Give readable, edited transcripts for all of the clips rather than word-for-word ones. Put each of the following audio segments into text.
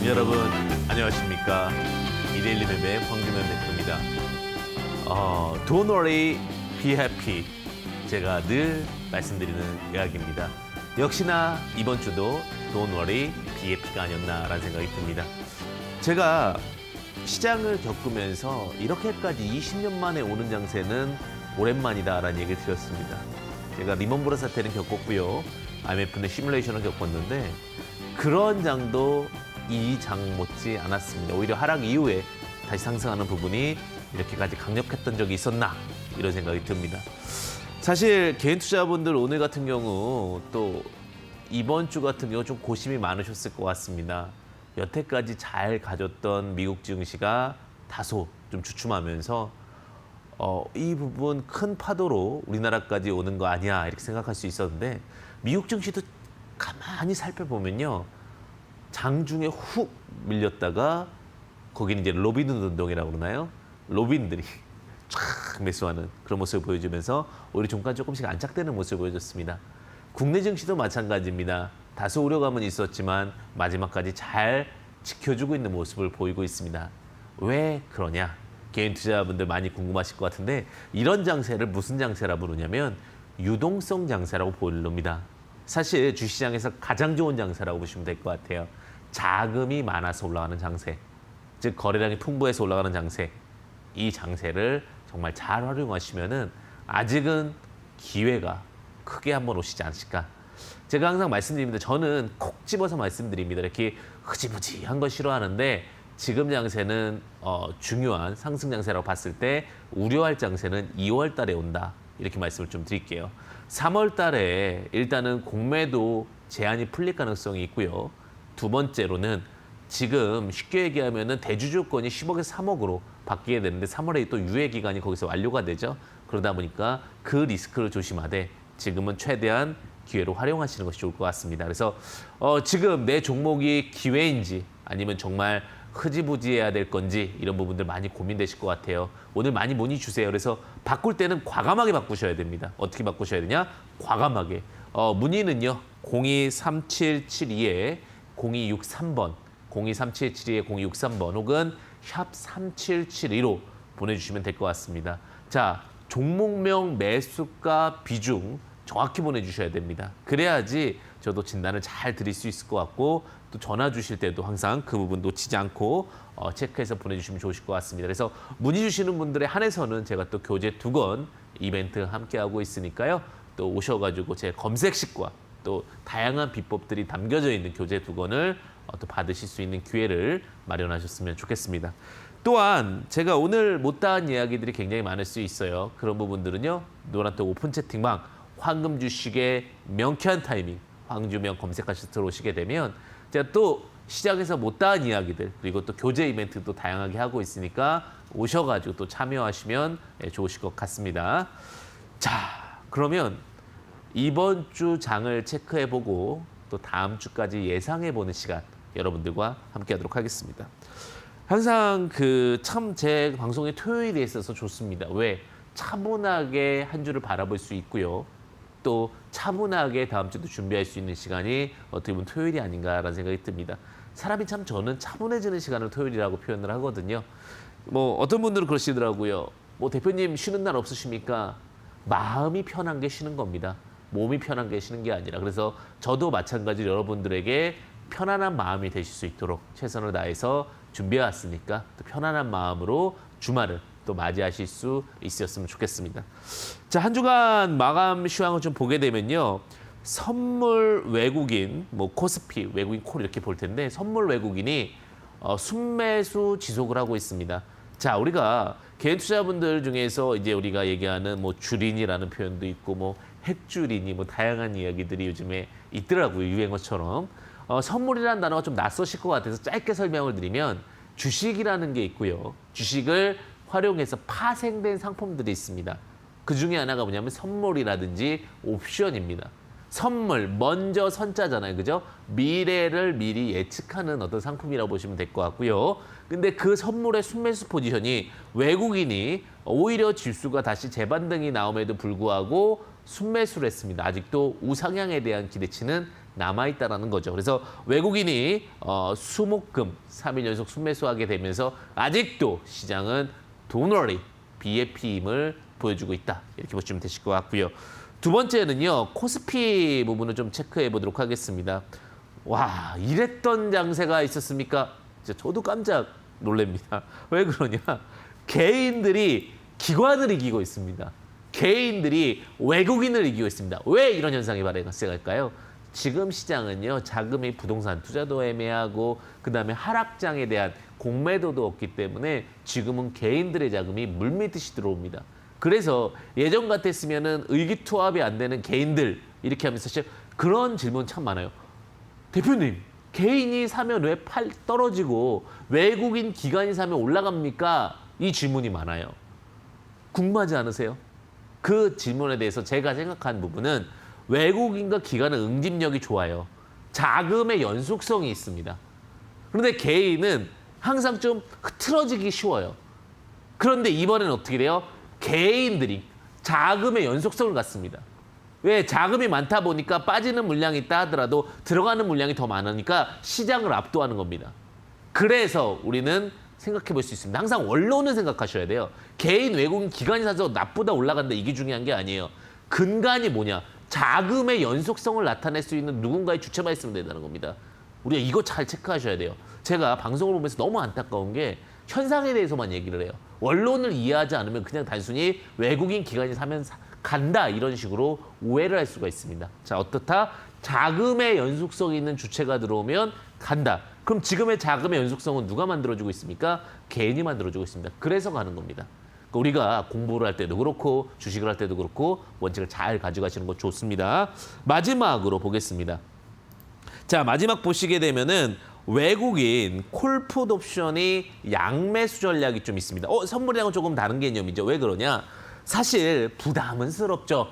여러분 안녕하십니까. 이데일리맵의 황준현 대표입니다. Don't worry, be happy. 제가 늘 말씀드리는 이야기입니다. 역시나 이번 주도 Don't worry, be happy가 아니었나라는 생각이 듭니다. 제가 시장을 겪으면서 이렇게까지 20년 만에 오는 장세는 오랜만이다라는 얘기를 드렸습니다. 제가 리먼 브러스 사태는 겪었고요. IMF는 시뮬레이션을 겪었는데 그런 장도 이 장 못지 않았습니다. 오히려 하락 이후에 다시 상승하는 부분이 이렇게까지 강력했던 적이 있었나 이런 생각이 듭니다. 사실 개인 투자자분들 오늘 같은 경우 또 이번 주 같은 경우 좀 고심이 많으셨을 것 같습니다. 여태까지 잘 가졌던 미국 증시가 다소 좀 주춤하면서 이 부분 큰 파도로 우리나라까지 오는 거 아니야 이렇게 생각할 수 있었는데 미국 증시도 가만히 살펴보면요. 장중에 훅 밀렸다가 거기는 이제 로빈후드 운동이라고 그러나요? 로빈들이 쫙 매수하는 그런 모습을 보여주면서 오히려 종가 조금씩 안착되는 모습을 보여줬습니다. 국내 증시도 마찬가지입니다. 다소 우려감은 있었지만 마지막까지 잘 지켜주고 있는 모습을 보이고 있습니다. 왜 그러냐? 개인 투자자분들 많이 궁금하실 것 같은데 이런 장세를 무슨 장세라고 부르냐면 유동성 장세라고 부릅니다. 사실 주시장에서 가장 좋은 장세라고 보시면 될 것 같아요. 자금이 많아서 올라가는 장세, 즉 거래량이 풍부해서 올라가는 장세. 이 장세를 정말 잘 활용하시면은 아직은 기회가 크게 한번 오시지 않으실까. 제가 항상 말씀드립니다. 저는 콕 집어서 말씀드립니다. 이렇게 흐지부지한 거 싫어하는데 지금 장세는 중요한 상승 장세라고 봤을 때 우려할 장세는 2월 달에 온다. 이렇게 말씀을 좀 드릴게요. 3월 달에 일단은 공매도 제한이 풀릴 가능성이 있고요. 두 번째로는 지금 쉽게 얘기하면은 대주주권이 10억에서 3억으로 바뀌게 되는데 3월에 또 유예 기간이 거기서 완료가 되죠. 그러다 보니까 그 리스크를 조심하되 지금은 최대한 기회로 활용하시는 것이 좋을 것 같습니다. 그래서 지금 내 종목이 기회인지 아니면 정말 흐지부지해야 될 건지 이런 부분들 많이 고민되실 것 같아요. 오늘 많이 문의 주세요. 그래서 바꿀 때는 과감하게 바꾸셔야 됩니다. 어떻게 바꾸셔야 되냐? 과감하게. 문의는요. 023772에 0263번, 023772에 0263번 혹은 샵 3772로 보내주시면 될 것 같습니다. 자, 종목명 매수가 비중 정확히 보내주셔야 됩니다. 그래야지 저도 진단을 잘 드릴 수 있을 것 같고 또 전화 주실 때도 항상 그 부분 놓치지 않고 체크해서 보내주시면 좋으실 것 같습니다. 그래서 문의 주시는 분들에 한해서는 제가 또 교재 2권 이벤트 함께하고 있으니까요. 또 오셔가지고 제 검색식과 또 다양한 비법들이 담겨져 있는 교재 2권을 또 받으실 수 있는 기회를 마련하셨으면 좋겠습니다. 또한 제가 오늘 못다한 이야기들이 굉장히 많을 수 있어요. 그런 부분들은요. 노란톡 오픈 채팅방 황금 주식의 명쾌한 타이밍 황주명 검색하셔서 들어오시게 되면 제가 또 시장에서 못다한 이야기들 그리고 또 교재 이벤트도 다양하게 하고 있으니까 오셔가지고 또 참여하시면 좋으실 것 같습니다. 자, 그러면 이번 주 장을 체크해보고 또 다음 주까지 예상해보는 시간 여러분들과 함께하도록 하겠습니다. 항상 참 제 방송의 토요일에 있어서 좋습니다. 왜? 차분하게 한 주를 바라볼 수 있고요. 또 차분하게 다음 주도 준비할 수 있는 시간이 어떻게 보면 토요일이 아닌가라는 생각이 듭니다. 사람이 참 저는 차분해지는 시간을 토요일이라고 표현을 하거든요. 뭐 어떤 분들은 그러시더라고요. 뭐 대표님 쉬는 날 없으십니까? 마음이 편한 게 쉬는 겁니다. 몸이 편한 게 쉬는 게 아니라. 그래서 저도 마찬가지로 여러분들에게 편안한 마음이 되실 수 있도록 최선을 다해서 준비해 왔으니까 또 편안한 마음으로 주말을 또 맞이하실 수 있었으면 좋겠습니다. 자, 한 주간 마감 시황을 좀 보게 되면요. 선물 외국인, 뭐 코스피, 외국인 콜 이렇게 볼 텐데 선물 외국인이 순매수 지속을 하고 있습니다. 자, 우리가 개인 투자분들 중에서 이제 우리가 얘기하는 뭐 주린이라는 표현도 있고 뭐 핵주린이 뭐 다양한 이야기들이 요즘에 있더라고요. 유행어처럼. 선물이라는 단어가 좀 낯서실 것 같아서 짧게 설명을 드리면 주식이라는 게 있고요. 주식을 활용해서 파생된 상품들이 있습니다. 그 중에 하나가 뭐냐면 선물이라든지 옵션입니다. 선물, 먼저 선자잖아요. 그죠? 미래를 미리 예측하는 어떤 상품이라고 보시면 될 것 같고요. 근데 그 선물의 순매수 포지션이 외국인이 오히려 지수가 다시 재반등이 나옴에도 불구하고 순매수를 했습니다. 아직도 우상향에 대한 기대치는 남아있다라는 거죠. 그래서 외국인이 수목금 3일 연속 순매수하게 되면서 아직도 시장은 Don't worry, BAP임을 보여주고 있다. 이렇게 보시면 되실 것 같고요. 두 번째는요. 코스피 부분을 좀 체크해 보도록 하겠습니다. 와, 이랬던 장세가 있었습니까? 저도 깜짝 놀랍니다. 왜 그러냐? 개인들이 기관을 이기고 있습니다. 개인들이 외국인을 이기고 있습니다. 왜 이런 현상이 발생할까요? 지금 시장은요. 자금이 부동산 투자도 애매하고 그다음에 하락장에 대한 공매도도 없기 때문에 지금은 개인들의 자금이 물밀듯이 들어옵니다. 그래서 예전 같았으면은 의기투합이 안 되는 개인들 이렇게 하면서 그런 질문 참 많아요. 대표님, 개인이 사면 왜 떨어지고 외국인 기관이 사면 올라갑니까? 이 질문이 많아요. 궁금하지 않으세요? 그 질문에 대해서 제가 생각한 부분은 외국인과 기관은 응집력이 좋아요. 자금의 연속성이 있습니다. 그런데 개인은 항상 좀 흐트러지기 쉬워요. 그런데 이번에는 어떻게 돼요? 개인들이 자금의 연속성을 갖습니다. 왜? 자금이 많다 보니까 빠지는 물량이 있다 하더라도 들어가는 물량이 더 많으니까 시장을 압도하는 겁니다. 그래서 우리는 생각해 볼 수 있습니다. 항상 원론은 생각하셔야 돼요. 개인, 외국인, 기관이 사서 나쁘다 올라간다 이게 중요한 게 아니에요. 근간이 뭐냐? 자금의 연속성을 나타낼 수 있는 누군가의 주체만 있으면 된다는 겁니다. 우리가 이거 잘 체크하셔야 돼요. 제가 방송을 보면서 너무 안타까운 게 현상에 대해서만 얘기를 해요. 원론을 이해하지 않으면 그냥 단순히 외국인 기관이 사면 간다 이런 식으로 오해를 할 수가 있습니다. 자, 어떻다? 자금의 연속성이 있는 주체가 들어오면 간다. 그럼 지금의 자금의 연속성은 누가 만들어주고 있습니까? 개인이 만들어주고 있습니다. 그래서 가는 겁니다. 그러니까 우리가 공부를 할 때도 그렇고 주식을 할 때도 그렇고 원칙을 잘 가져가시는 거 좋습니다. 마지막으로 보겠습니다. 자, 마지막 보시게 되면은 외국인 콜풋 옵션이 양매수 전략이 좀 있습니다. 선물이랑은 조금 다른 개념이죠. 왜 그러냐? 사실 부담스럽죠.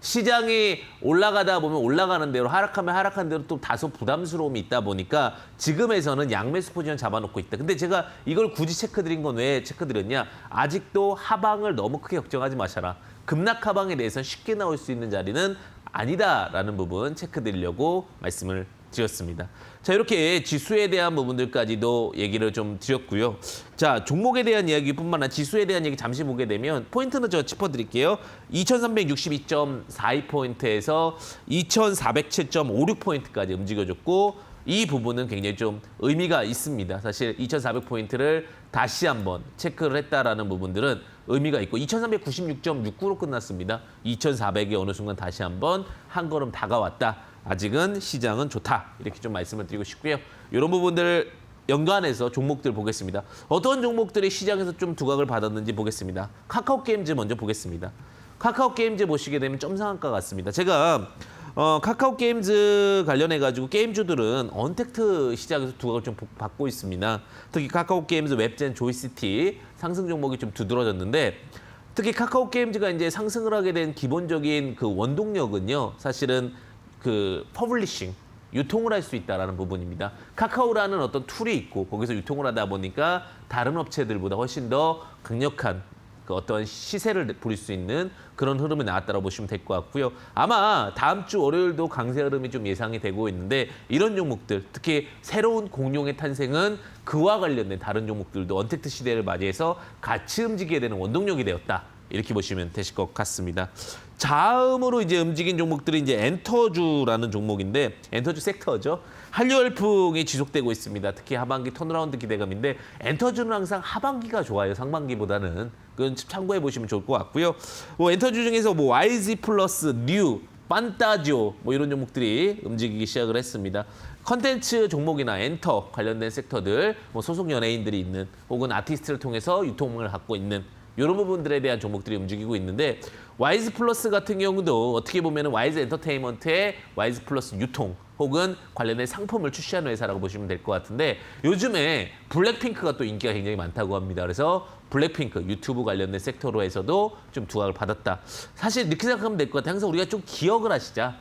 시장이 올라가다 보면 올라가는 대로 하락하면 하락한 대로 또 다소 부담스러움이 있다 보니까 지금에서는 양매수 포지션 잡아놓고 있다. 근데 제가 이걸 굳이 체크드린 건 왜 체크드렸냐? 아직도 하방을 너무 크게 걱정하지 마셔라. 급락 하방에 대해서는 쉽게 나올 수 있는 자리는 아니다라는 부분 체크드리려고 말씀을 드렸습니다. 자, 이렇게 지수에 대한 부분들까지도 얘기를 좀 드렸고요. 자, 종목에 대한 이야기뿐만 아니라 지수에 대한 얘기 잠시 보게 되면 포인트는 저 짚어드릴게요. 2362.42포인트에서 2407.56포인트까지 움직여줬고 이 부분은 굉장히 좀 의미가 있습니다. 사실 2400포인트를 다시 한번 체크를 했다라는 부분들은 의미가 있고 2396.69로 끝났습니다. 2400이 어느 순간 다시 한번 한 걸음 다가왔다. 아직은 시장은 좋다. 이렇게 좀 말씀을 드리고 싶고요. 이런 부분들 연관해서 종목들 보겠습니다. 어떤 종목들이 시장에서 좀 두각을 받았는지 보겠습니다. 카카오게임즈 먼저 보겠습니다. 카카오게임즈 보시게 되면 점상한가 같습니다. 제가 카카오게임즈 관련해가지고 게임주들은 언택트 시장에서 두각을 좀 받고 있습니다. 특히 카카오게임즈, 웹젠, 조이시티 상승 종목이 좀 두드러졌는데 특히 카카오게임즈가 이제 상승을 하게 된 기본적인 그 원동력은요. 사실은 그 퍼블리싱, 유통을 할 수 있다는 부분입니다. 카카오라는 어떤 툴이 있고 거기서 유통을 하다 보니까 다른 업체들보다 훨씬 더 강력한 그 어떤 시세를 부릴 수 있는 그런 흐름이 나왔다고 보시면 될 것 같고요. 아마 다음 주 월요일도 강세 흐름이 좀 예상이 되고 있는데 이런 종목들, 특히 새로운 공룡의 탄생은 그와 관련된 다른 종목들도 언택트 시대를 맞이해서 같이 움직이게 되는 원동력이 되었다. 이렇게 보시면 되실 것 같습니다. 다음으로 이제 움직인 종목들이 이제 엔터주라는 종목인데 엔터주 섹터죠. 한류 열풍이 지속되고 있습니다. 특히 하반기 턴어라운드 기대감인데 엔터주는 항상 하반기가 좋아요. 상반기보다는. 그건 참고해 보시면 좋을 것 같고요. 엔터주 중에서 YZ 플러스, 뉴, 판타지오 이런 종목들이 움직이기 시작을 했습니다. 컨텐츠 종목이나 엔터 관련된 섹터들, 소속 연예인들이 있는 혹은 아티스트를 통해서 유통을 갖고 있는 이런 부분들에 대한 종목들이 움직이고 있는데 와이즈 플러스 같은 경우도 어떻게 보면 와이즈 엔터테인먼트의 와이즈 플러스 유통 혹은 관련된 상품을 출시하는 회사라고 보시면 될 것 같은데 요즘에 블랙핑크가 또 인기가 굉장히 많다고 합니다. 그래서 블랙핑크 유튜브 관련된 섹터로에서도 좀 두각을 받았다. 사실 이렇게 생각하면 될 것 같아요. 항상 우리가 좀 기억을 하시자.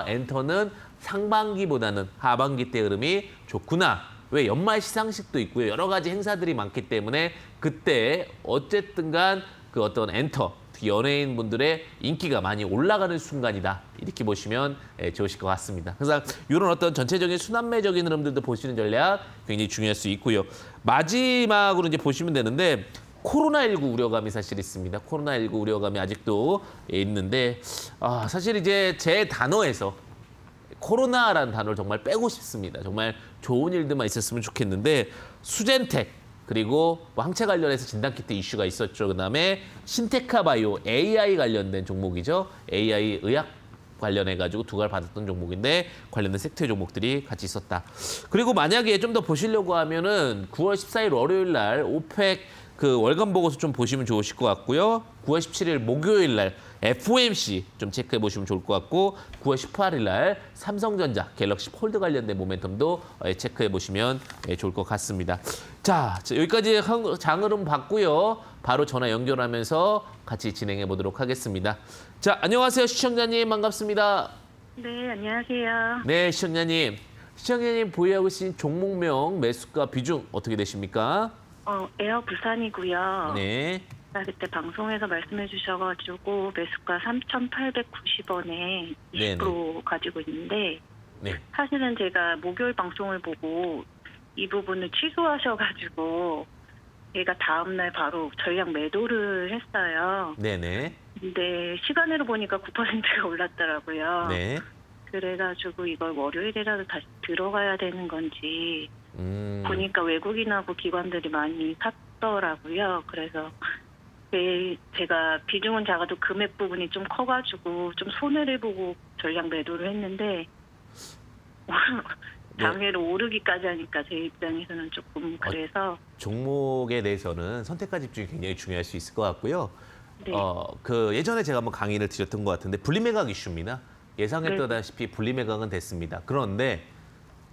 엔터는 상반기보다는 하반기 때 흐름이 좋구나. 왜? 연말 시상식도 있고요. 여러 가지 행사들이 많기 때문에 그때 어쨌든 간 그 어떤 엔터, 특히 특히 연예인분들의 인기가 많이 올라가는 순간이다. 이렇게 보시면 좋으실 것 같습니다. 항상 이런 어떤 전체적인 순환매적인 흐름들도 보시는 전략 굉장히 중요할 수 있고요. 마지막으로 이제 보시면 되는데 코로나19 우려감이 사실 있습니다. 코로나19 우려감이 아직도 있는데 사실 이제 제 단어에서 코로나라는 단어를 정말 빼고 싶습니다. 정말 좋은 일들만 있었으면 좋겠는데 수젠텍 그리고 뭐 항체 관련해서 진단키트 이슈가 있었죠. 그다음에 신테카바이오 AI 관련된 종목이죠. AI 의학 관련해가지고 두가를 받았던 종목인데 관련된 섹터 종목들이 같이 있었다. 그리고 만약에 좀 더 보시려고 하면은 9월 14일 월요일 날 오펙 그 월간 보고서 좀 보시면 좋으실 것 같고요. 9월 17일 목요일 날 FOMC 좀 체크해 보시면 좋을 것 같고 9월 18일 날 삼성전자, 갤럭시 폴드 관련된 모멘텀도 체크해 보시면 좋을 것 같습니다. 자, 여기까지 장흐름 봤고요. 바로 전화 연결하면서 같이 진행해 보도록 하겠습니다. 자, 안녕하세요. 시청자님 반갑습니다. 네, 안녕하세요. 네, 시청자님. 시청자님 보유하고 계신 종목명, 매수가 비중 어떻게 되십니까? 에어 부산이고요. 네. 그때 방송에서 말씀해 주셔가지고 매수가 3,890원에 20% 네네. 가지고 있는데 네. 사실은 제가 목요일 방송을 보고 이 부분을 취소하셔가지고 제가 다음날 바로 전량 매도를 했어요. 네네. 근데 시간으로 보니까 9%가 올랐더라고요. 네. 그래가지고 이걸 월요일이라도 다시 들어가야 되는 건지 보니까 외국인하고 기관들이 많이 샀더라고요. 그래서 제가 비중은 작아도 금액 부분이 좀 커가지고 좀 손해를 보고 전량 매도를 했는데 당해로 오르기까지 하니까 제 입장에서는 조금 그래서 종목에 대해서는 선택과 집중이 굉장히 중요할 수 있을 것 같고요. 네. 그 예전에 제가 한번 강의를 드렸던 것 같은데 분리매각 이슈입니다. 예상했다시피 분리매각은 됐습니다. 그런데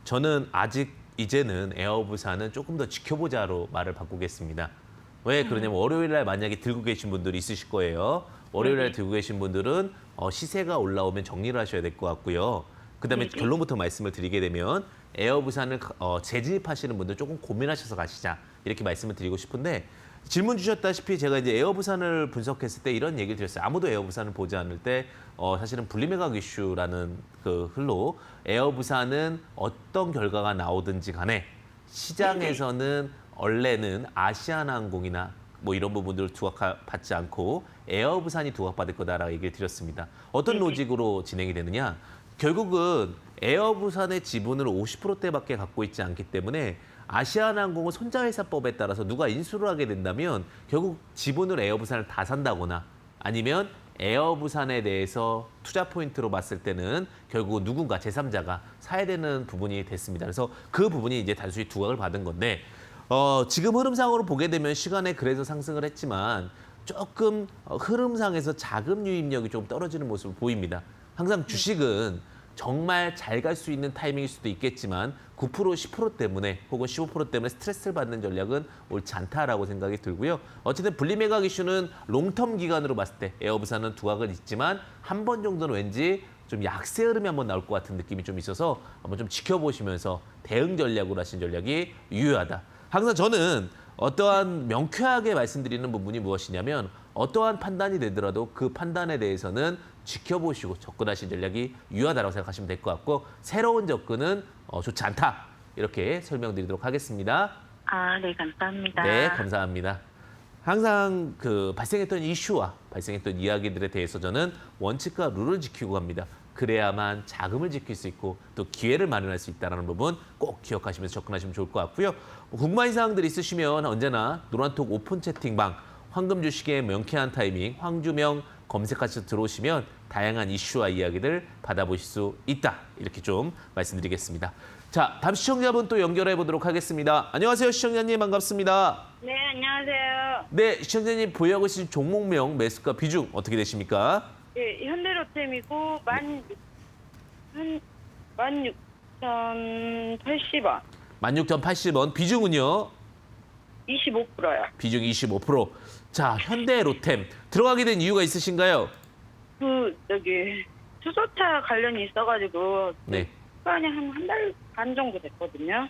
저는 아직 이제는 에어부산은 조금 더 지켜보자로 말을 바꾸겠습니다. 왜 그러냐면 월요일 날 만약에 들고 계신 분들이 있으실 거예요. 월요일 날 들고 계신 분들은 시세가 올라오면 정리를 하셔야 될 것 같고요. 그다음에 네네. 결론부터 말씀을 드리게 되면 에어부산을 재진입하시는 분들 조금 고민하셔서 가시자 이렇게 말씀을 드리고 싶은데 질문 주셨다시피 제가 이제 에어부산을 분석했을 때 이런 얘기를 드렸어요. 아무도 에어부산을 보지 않을 때 사실은 분리매각 이슈라는 그 흘로 에어부산은 어떤 결과가 나오든지 간에 시장에서는 원래는 아시아나항공이나 뭐 이런 부분들을 두각받지 않고 에어부산이 두각받을 거다라고 얘기를 드렸습니다. 어떤 로직으로 진행이 되느냐? 결국은 에어부산의 지분을 50%대밖에 갖고 있지 않기 때문에 아시아나항공은 손자회사법에 따라서 누가 인수를 하게 된다면 결국 지분을 에어부산을 다 산다거나 아니면 에어부산에 대해서 투자 포인트로 봤을 때는 결국 누군가 제3자가 사야 되는 부분이 됐습니다. 그래서 그 부분이 이제 단순히 두각을 받은 건데 지금 흐름상으로 보게 되면 시간에 그래서 상승을 했지만 조금 흐름상에서 자금 유입력이 좀 떨어지는 모습을 보입니다. 항상 주식은 정말 잘 갈 수 있는 타이밍일 수도 있겠지만 9%, 10% 때문에 혹은 15% 때문에 스트레스를 받는 전략은 옳지 않다라고 생각이 들고요. 어쨌든 분리매각 이슈는 롱텀 기간으로 봤을 때 에어부산은 두각은 있지만 한 번 정도는 왠지 좀 약세 흐름이 한번 나올 것 같은 느낌이 좀 있어서 한번 좀 지켜보시면서 대응 전략으로 하신 전략이 유효하다. 항상 저는 어떠한 명쾌하게 말씀드리는 부분이 무엇이냐면 어떠한 판단이 되더라도 그 판단에 대해서는 지켜보시고 접근하신 전략이 유효하다고 생각하시면 될 것 같고 새로운 접근은 좋지 않다. 이렇게 설명드리도록 하겠습니다. 네, 감사합니다. 네, 감사합니다. 항상 그 발생했던 이슈와 발생했던 이야기들에 대해서 저는 원칙과 룰을 지키고 갑니다. 그래야만 자금을 지킬 수 있고 또 기회를 마련할 수 있다는 부분 꼭 기억하시면서 접근하시면 좋을 것 같고요. 궁금한 사항들 있으시면 언제나 노란톡 오픈 채팅방 황금 주식의 명쾌한 타이밍 황주명 검색하셔서 들어오시면 다양한 이슈와 이야기들 받아보실 수 있다. 이렇게 좀 말씀드리겠습니다. 자, 다음 시청자분 또 연결해 보도록 하겠습니다. 안녕하세요, 시청자님 반갑습니다. 네, 안녕하세요. 네, 시청자님 보유하고 계신 종목명 매수가 비중 어떻게 되십니까? 예, 현대로템이고 16,080원. 16,080원. 비중은요? 25%요. 비중 25%. 자, 현대로템 들어가게 된 이유가 있으신가요? 수소차 관련이 있어가지고 네. 시간이 한 달 반 정도 됐거든요.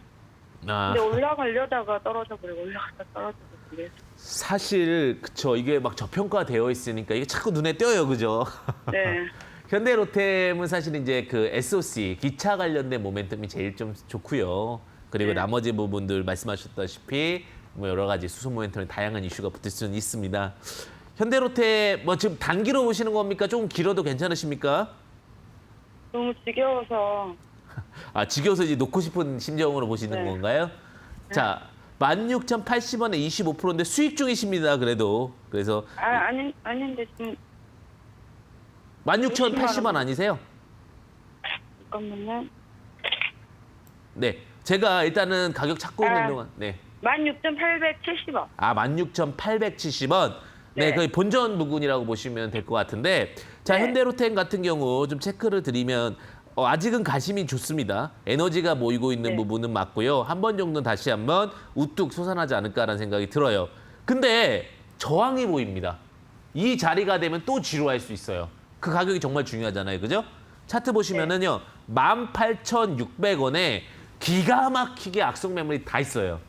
아, 근데 올라가려다가 떨어져 버리고 올라갔다 떨어져 버리고 그래서 사실 그쵸, 이게 막 저평가되어 있으니까 이게 자꾸 눈에 띄어요, 그죠? 네. 현대로템은 사실 이제 그 SOC 기차 관련된 모멘텀이 제일 좀 좋고요. 그리고 네. 나머지 부분들 말씀하셨다시피 뭐 여러 가지 수소 모멘텀에 다양한 이슈가 붙을 수는 있습니다. 현대로템 뭐 지금 단기로 보시는 겁니까? 조금 길어도 괜찮으십니까? 너무 지겨워서. 아, 지겨워서 이제 놓고 싶은 심정으로 보시는 네. 건가요? 자, 16,080원에 25%인데 수익 중이십니다. 그래도. 그래서 아닌데 지금 16,080원 아니세요? 잠깐만요. 네. 제가 일단은 가격 찾고 있는 동안 네. 16,870원. 아, 16,870원. 네, 네. 거의 본전 부근이라고 보시면 될 것 같은데, 자, 네. 현대로템 같은 경우 좀 체크를 드리면 아직은 가심이 좋습니다. 에너지가 모이고 있는 네. 부분은 맞고요. 한 번 정도는 다시 한번 우뚝 솟아나지 않을까라는 생각이 들어요. 근데 저항이 보입니다. 이 자리가 되면 또 지루할 수 있어요. 그 가격이 정말 중요하잖아요, 그죠? 차트 보시면은요, 18,600원에 기가 막히게 악성 매물이 다 있어요.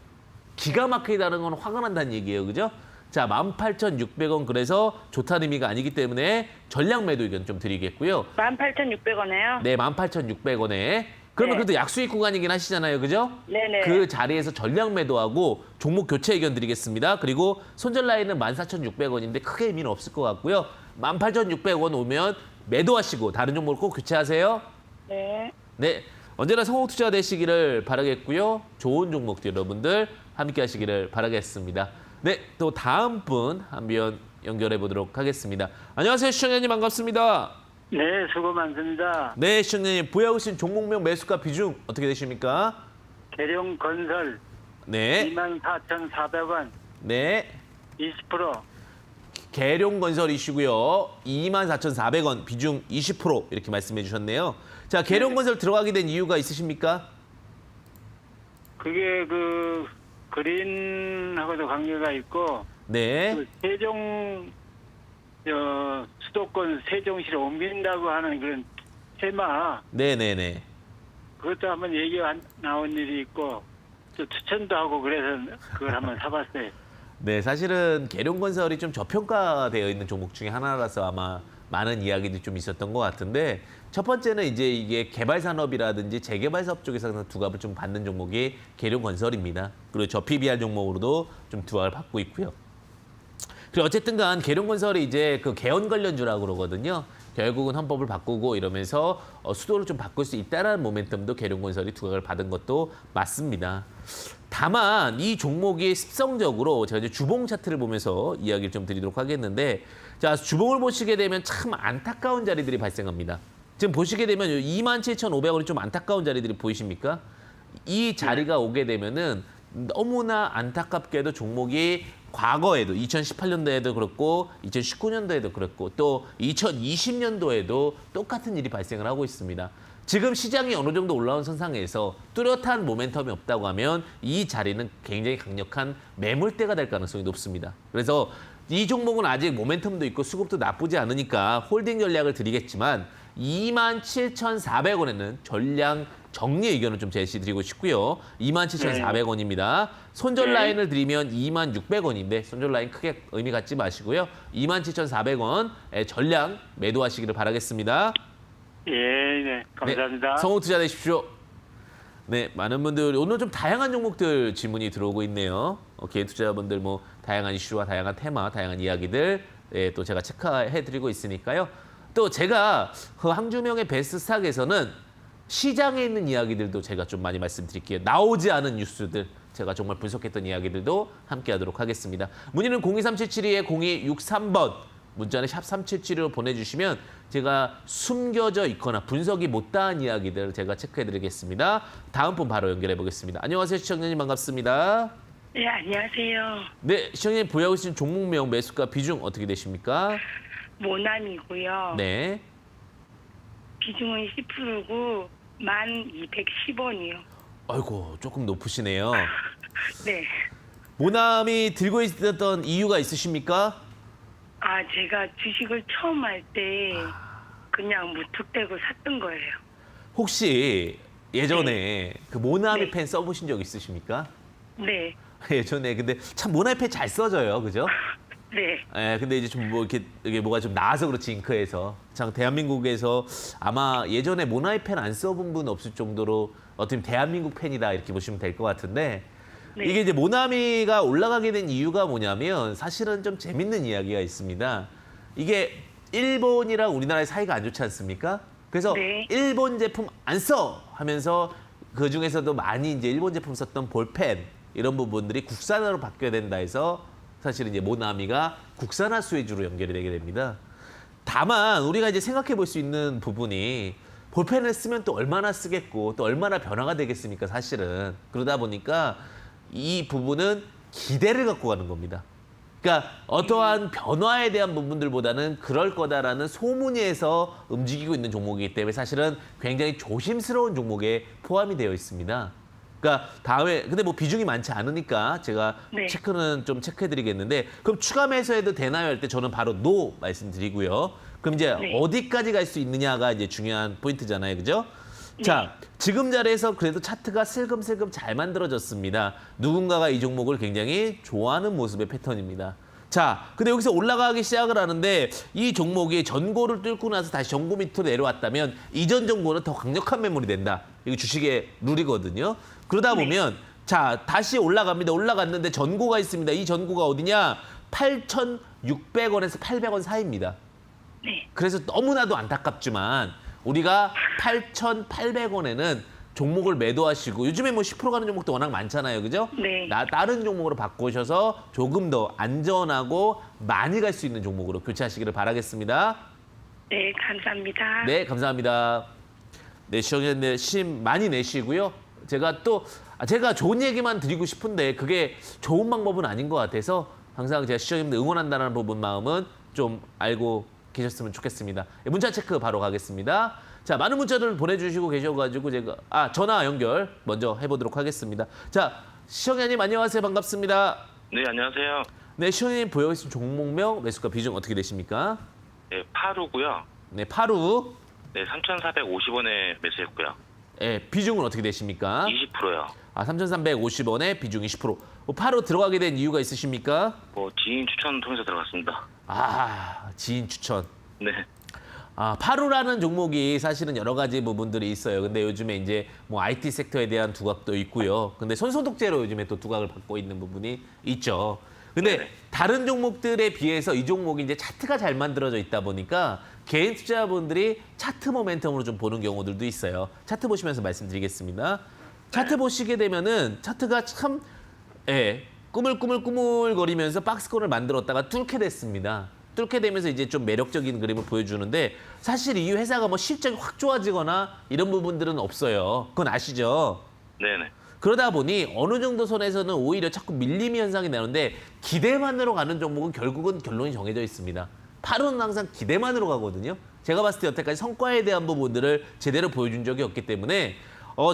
기가 막히다는 건 화가 난다는 얘기예요. 그죠? 자, 18,600원 그래서 좋다는 의미가 아니기 때문에 전량 매도 의견 좀 드리겠고요. 18,600원에요? 네, 18,600원에. 그러면 네. 그래도 약수익 구간이긴 하시잖아요. 그죠? 네네. 그 자리에서 전량 매도하고 종목 교체 의견 드리겠습니다. 그리고 손절 라인은 14,600원인데 크게 의미는 없을 것 같고요. 18,600원 오면 매도하시고 다른 종목을 꼭 교체하세요. 네. 네, 언제나 성공 투자 되시기를 바라겠고요. 좋은 종목들 여러분들 함께 하시기를 바라겠습니다. 네, 또 다음 분 한번 연결해 보도록 하겠습니다. 안녕하세요, 시청자님 반갑습니다. 네, 수고 많습니다. 네, 시청자님 보유하신 종목명 매수가 비중 어떻게 되십니까? 계룡건설 네, 24,400원 네. 20%. 계룡건설 이슈고요. 24,400원 비중 20% 이렇게 말씀해 주셨네요. 자, 계룡건설 들어가게 된 이유가 있으십니까? 그게 그 그린하고도 관계가 있고 네. 그 세종 수도권 세종시로 옮긴다고 하는 그런 테마 네네네. 그것도 한번 얘기가 나온 일이 있고 또 추천도 하고 그래서 그걸 한번 사봤어요. 네, 사실은 계룡건설이 좀 저평가되어 있는 종목 중에 하나라서 아마 많은 이야기들이 좀 있었던 것 같은데, 첫 번째는 이제 이게 개발 산업이라든지 재개발 사업 쪽에서는 두각을 좀 받는 종목이 계룡건설입니다. 그리고 저 PBR 종목으로도 좀 두각을 받고 있고요. 그리고 어쨌든 간 계룡건설이 이제 그 개헌 관련주라고 그러거든요. 결국은 헌법을 바꾸고 이러면서 수도를 좀 바꿀 수 있다는 모멘텀도 계룡건설이 두각을 받은 것도 맞습니다. 다만 이 종목이 습성적으로 제가 이제 주봉 차트를 보면서 이야기를 좀 드리도록 하겠는데, 자, 주봉을 보시게 되면 참 안타까운 자리들이 발생합니다. 지금 보시게 되면 27,500원이 좀 안타까운 자리들이 보이십니까? 이 자리가 오게 되면은 너무나 안타깝게도 종목이 과거에도 2018년도에도 그렇고 2019년도에도 그렇고 또 2020년도에도 똑같은 일이 발생을 하고 있습니다. 지금 시장이 어느 정도 올라온 선상에서 뚜렷한 모멘텀이 없다고 하면 이 자리는 굉장히 강력한 매물대가 될 가능성이 높습니다. 그래서 이 종목은 아직 모멘텀도 있고 수급도 나쁘지 않으니까 홀딩 전략을 드리겠지만 27,400원에는 전량 정리 의견을 좀 제시드리고 싶고요. 27,400원입니다. 손절 라인을 드리면 26,600원인데 손절 라인 크게 의미 갖지 마시고요. 27,400원 전량 매도하시기를 바라겠습니다. 예, 네, 감사합니다. 네, 성공 투자 되십시오. 네, 많은 분들 오늘 좀 다양한 종목들 질문이 들어오고 있네요. 개인 투자자분들 뭐 다양한 이슈와 다양한 테마, 다양한 이야기들 또 제가 체크해드리고 있으니까요. 또 제가 그 항주명의 베스트 스탁에서는 시장에 있는 이야기들도 제가 좀 많이 말씀드릴게요. 나오지 않은 뉴스들, 제가 정말 분석했던 이야기들도 함께하도록 하겠습니다. 문의는 02377-0263번, 문자는 샵 3772로 보내주시면 제가 숨겨져 있거나 분석이 못다한 이야기들 제가 체크해드리겠습니다. 다음 분 바로 연결해 보겠습니다. 안녕하세요, 시청자님 반갑습니다. 네, 안녕하세요. 네, 시청자님 보유하고 계신 종목명 매수가 비중 어떻게 되십니까? 모남이고요. 네. 비중은 10%고 1,210원이요. 아이고, 조금 높으시네요. 네. 모남이 들고 있었던 이유가 있으십니까? 아, 제가 주식을 처음 할 때 그냥 무턱대고 샀던 거예요. 혹시 예전에 그 모나미 네. 펜 써보신 적 있으십니까? 네. 예전에 근데 참 모나이펜 잘 써져요, 그죠? 네. 예, 근데 이제 좀 뭐 이렇게 이게 뭐가 좀 나아서 그렇지 잉크에서 참 대한민국에서 아마 예전에 모나이펜 안 써본 분 없을 정도로 어떻게 보면 대한민국 펜이다 이렇게 보시면 될 것 같은데 네. 이게 이제 모나미가 올라가게 된 이유가 뭐냐면 사실은 좀 재밌는 이야기가 있습니다. 이게 일본이랑 우리나라의 사이가 안 좋지 않습니까? 그래서 네. 일본 제품 안 써 하면서 그 중에서도 많이 이제 일본 제품 썼던 볼펜 이런 부분들이 국산화로 바뀌어야 된다 해서 사실은 이제 모나미가 국산화 수혜주로 연결이 되게 됩니다. 다만 우리가 이제 생각해 볼 수 있는 부분이 볼펜을 쓰면 또 얼마나 쓰겠고 또 얼마나 변화가 되겠습니까, 사실은. 그러다 보니까 이 부분은 기대를 갖고 가는 겁니다. 그러니까 어떠한 변화에 대한 부분들보다는 그럴 거다라는 소문에서 움직이고 있는 종목이기 때문에 사실은 굉장히 조심스러운 종목에 포함이 되어 있습니다. 그러니까 다음에 근데 뭐 비중이 많지 않으니까 제가 네. 체크는 좀 체크해드리겠는데 그럼 추가 매수해도 되나요? 할 때 저는 바로 NO 말씀드리고요. 그럼 이제 네. 어디까지 갈 수 있느냐가 이제 중요한 포인트잖아요, 그죠? 자, 지금 자리에서 그래도 차트가 슬금슬금 잘 만들어졌습니다. 누군가가 이 종목을 굉장히 좋아하는 모습의 패턴입니다. 자, 근데 여기서 올라가기 시작을 하는데 이 종목이 전고를 뚫고 나서 다시 전고 밑으로 내려왔다면 이전 전고는 더 강력한 매물이 된다. 이거 주식의 룰이거든요. 그러다 보면 자, 다시 올라갑니다. 올라갔는데 전고가 있습니다. 이 전고가 어디냐? 8,600원에서 800원 사이입니다. 네. 그래서 너무나도 안타깝지만 우리가 8,800원에는 종목을 매도하시고 요즘에 뭐 10% 가는 종목도 워낙 많잖아요. 그죠? 네. 다른 종목으로 바꾸셔서 조금 더 안전하고 많이 갈 수 있는 종목으로 교체하시기를 바라겠습니다. 네, 감사합니다. 네, 감사합니다. 네, 시청자님들 힘 많이 내시고요. 제가 좋은 얘기만 드리고 싶은데 그게 좋은 방법은 아닌 것 같아서 항상 제가 시청자님들 응원한다는 부분 마음은 좀 알고 계셨으면 좋겠습니다. 문자 체크 바로 가겠습니다. 자, 많은 문자들 보내주시고 계셔가지고 제가 전화 연결 먼저 해보도록 하겠습니다. 자, 시청자님 안녕하세요. 반갑습니다. 네, 안녕하세요. 네, 시청자님 보여주신 종목명 매수가 비중 어떻게 되십니까? 네, 파루고요. 네, 파루. 네, 3,450원에 매수했고요. 네, 비중은 어떻게 되십니까? 20%요. 3,350원에 비중 20%. 파루 들어가게 된 이유가 있으십니까? 지인 추천 통해서 들어갔습니다. 지인 추천. 네. 파루라는 종목이 사실은 여러 가지 부분들이 있어요. 근데 요즘에 이제 뭐 IT 섹터에 대한 두각도 있고요. 근데 손소독제로 요즘에 또 두각을 받고 있는 부분이 있죠. 근데 네네. 다른 종목들에 비해서 이 종목이 이제 차트가 잘 만들어져 있다 보니까 개인 투자자분들이 차트 모멘텀으로 좀 보는 경우들도 있어요. 차트 보시면서 말씀드리겠습니다. 차트 보시게 되면은 차트가 참 꾸물꾸물거리면서 박스권을 만들었다가 뚫게 됐습니다. 뚫게 되면서 이제 좀 매력적인 그림을 보여주는데 사실 이 회사가 뭐 실적이 확 좋아지거나 이런 부분들은 없어요. 그건 아시죠? 네네. 그러다 보니 어느 정도 선에서는 오히려 자꾸 밀림 현상이 나는데 기대만으로 가는 종목은 결국은 결론이 정해져 있습니다. 파루는 항상 기대만으로 가거든요. 제가 봤을 때 여태까지 성과에 대한 부분들을 제대로 보여준 적이 없기 때문에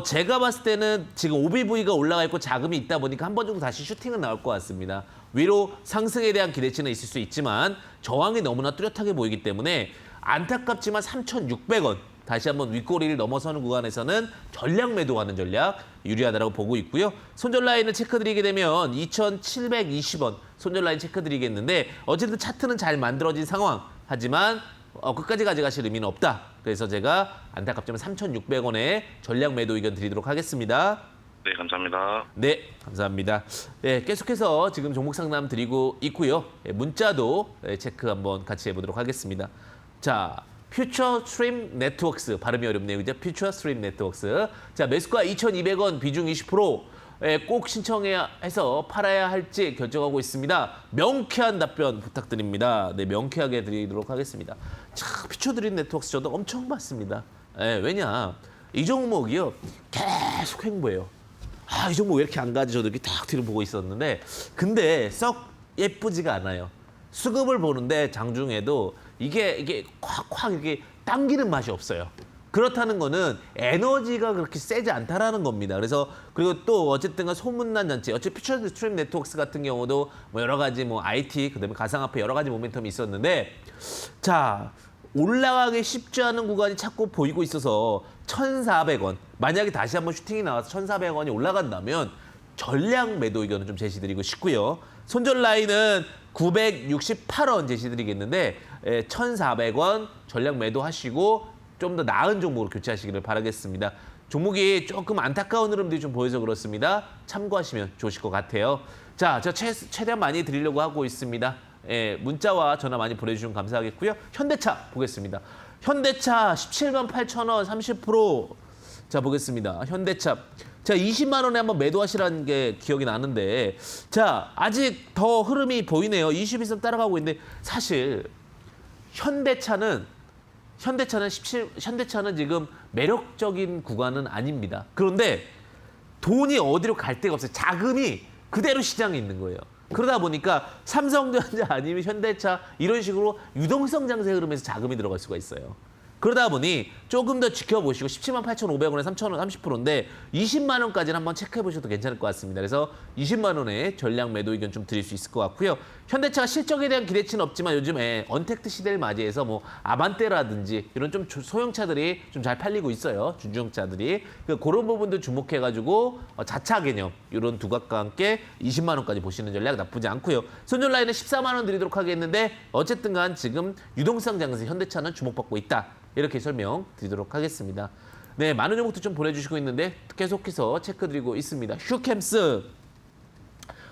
제가 봤을 때는 지금 OBV가 올라가 있고 자금이 있다 보니까 한 번 정도 다시 슈팅은 나올 것 같습니다. 위로 상승에 대한 기대치는 있을 수 있지만 저항이 너무나 뚜렷하게 보이기 때문에 안타깝지만 3,600원 다시 한번 윗꼬리를 넘어서는 구간에서는 전략 매도하는 전략 유리하다고 보고 있고요. 손절 라인을 체크드리게 되면 2,720원 손절 라인 체크드리겠는데 어쨌든 차트는 잘 만들어진 상황 하지만 끝까지 가져가실 의미는 없다. 그래서 제가 안타깝지만 3,600원에 전략 매도 의견 드리도록 하겠습니다. 네, 감사합니다. 네, 감사합니다. 네, 계속해서 지금 종목 상담 드리고 있고요. 문자도 체크 한번 같이 해보도록 하겠습니다. 자, 퓨처 스트림 네트워크스 발음이 어렵네요, 그죠? 퓨처 스트림 네트워크스. 자, 매수가 2,200원, 비중 20%. 꼭 신청해야 해서 팔아야 할지 결정하고 있습니다. 명쾌한 답변 부탁드립니다. 네, 명쾌하게 드리도록 하겠습니다. 자, 퓨처 드림 네트워크스 저도 엄청 봤습니다. 왜냐, 이 종목이요 계속 횡보해요. 이 종목 왜 이렇게 안 가지? 저도 이렇게 딱 뒤로 보고 있었는데 근데 썩 예쁘지가 않아요. 수급을 보는데 장중에도 이게 콱콱 이렇게 당기는 맛이 없어요. 그렇다는 거는 에너지가 그렇게 세지 않다라는 겁니다. 그래서 그리고 또 어쨌든 소문난 잔치, 어차피 퓨처 스트림 네트워크스 같은 경우도 뭐 여러 가지 뭐 IT 그다음에 가상화폐 여러 가지 모멘텀이 있었는데 자, 올라가기 쉽지 않은 구간이 자꾸 보이고 있어서 1,400원. 만약에 다시 한번 슈팅이 나와서 1,400원이 올라간다면 전량 매도 의견을 좀 제시드리고 싶고요. 손절 라인은 968원 제시드리겠는데 1,400원 전량 매도하시고 좀 더 나은 종목으로 교체하시기를 바라겠습니다. 종목이 조금 안타까운 흐름들이 좀 보여서 그렇습니다. 참고하시면 좋으실 것 같아요. 자, 저 최대한 많이 드리려고 하고 있습니다. 문자와 전화 많이 보내주시면 감사하겠고요. 현대차 보겠습니다. 현대차 17만 8천 원 30%. 자, 보겠습니다. 현대차. 자, 20만 원에 한번 매도하시라는 게 기억이 나는데, 자, 아직 더 흐름이 보이네요. 21선 따라가고 있는데, 사실 현대차는 지금 매력적인 구간은 아닙니다. 그런데 돈이 어디로 갈 데가 없어요. 자금이 그대로 시장에 있는 거예요. 그러다 보니까 삼성전자 아니면 현대차 이런 식으로 유동성 장세 흐름에서 자금이 들어갈 수가 있어요. 그러다 보니 조금 더 지켜보시고 17만 8,500원에 3,000원 30%인데 20만 원까지는 한번 체크해 보셔도 괜찮을 것 같습니다. 그래서 20만 원에 전량 매도 의견 좀 드릴 수 있을 것 같고요. 현대차가 실적에 대한 기대치는 없지만 요즘에 언택트 시대를 맞이해서 뭐 아반떼라든지 이런 좀 소형차들이 좀 잘 팔리고 있어요. 중중차들이. 그런 부분도 주목해가지고 자차 개념 이런 두각과 함께 20만 원까지 보시는 전략 나쁘지 않고요. 손절 라인은 14만 원 드리도록 하겠는데 어쨌든 간 지금 유동성 장세 현대차는 주목받고 있다. 이렇게 설명드리도록 하겠습니다. 네, 많은 종목도 좀 보내주시고 있는데 계속해서 체크드리고 있습니다. 휴캠스.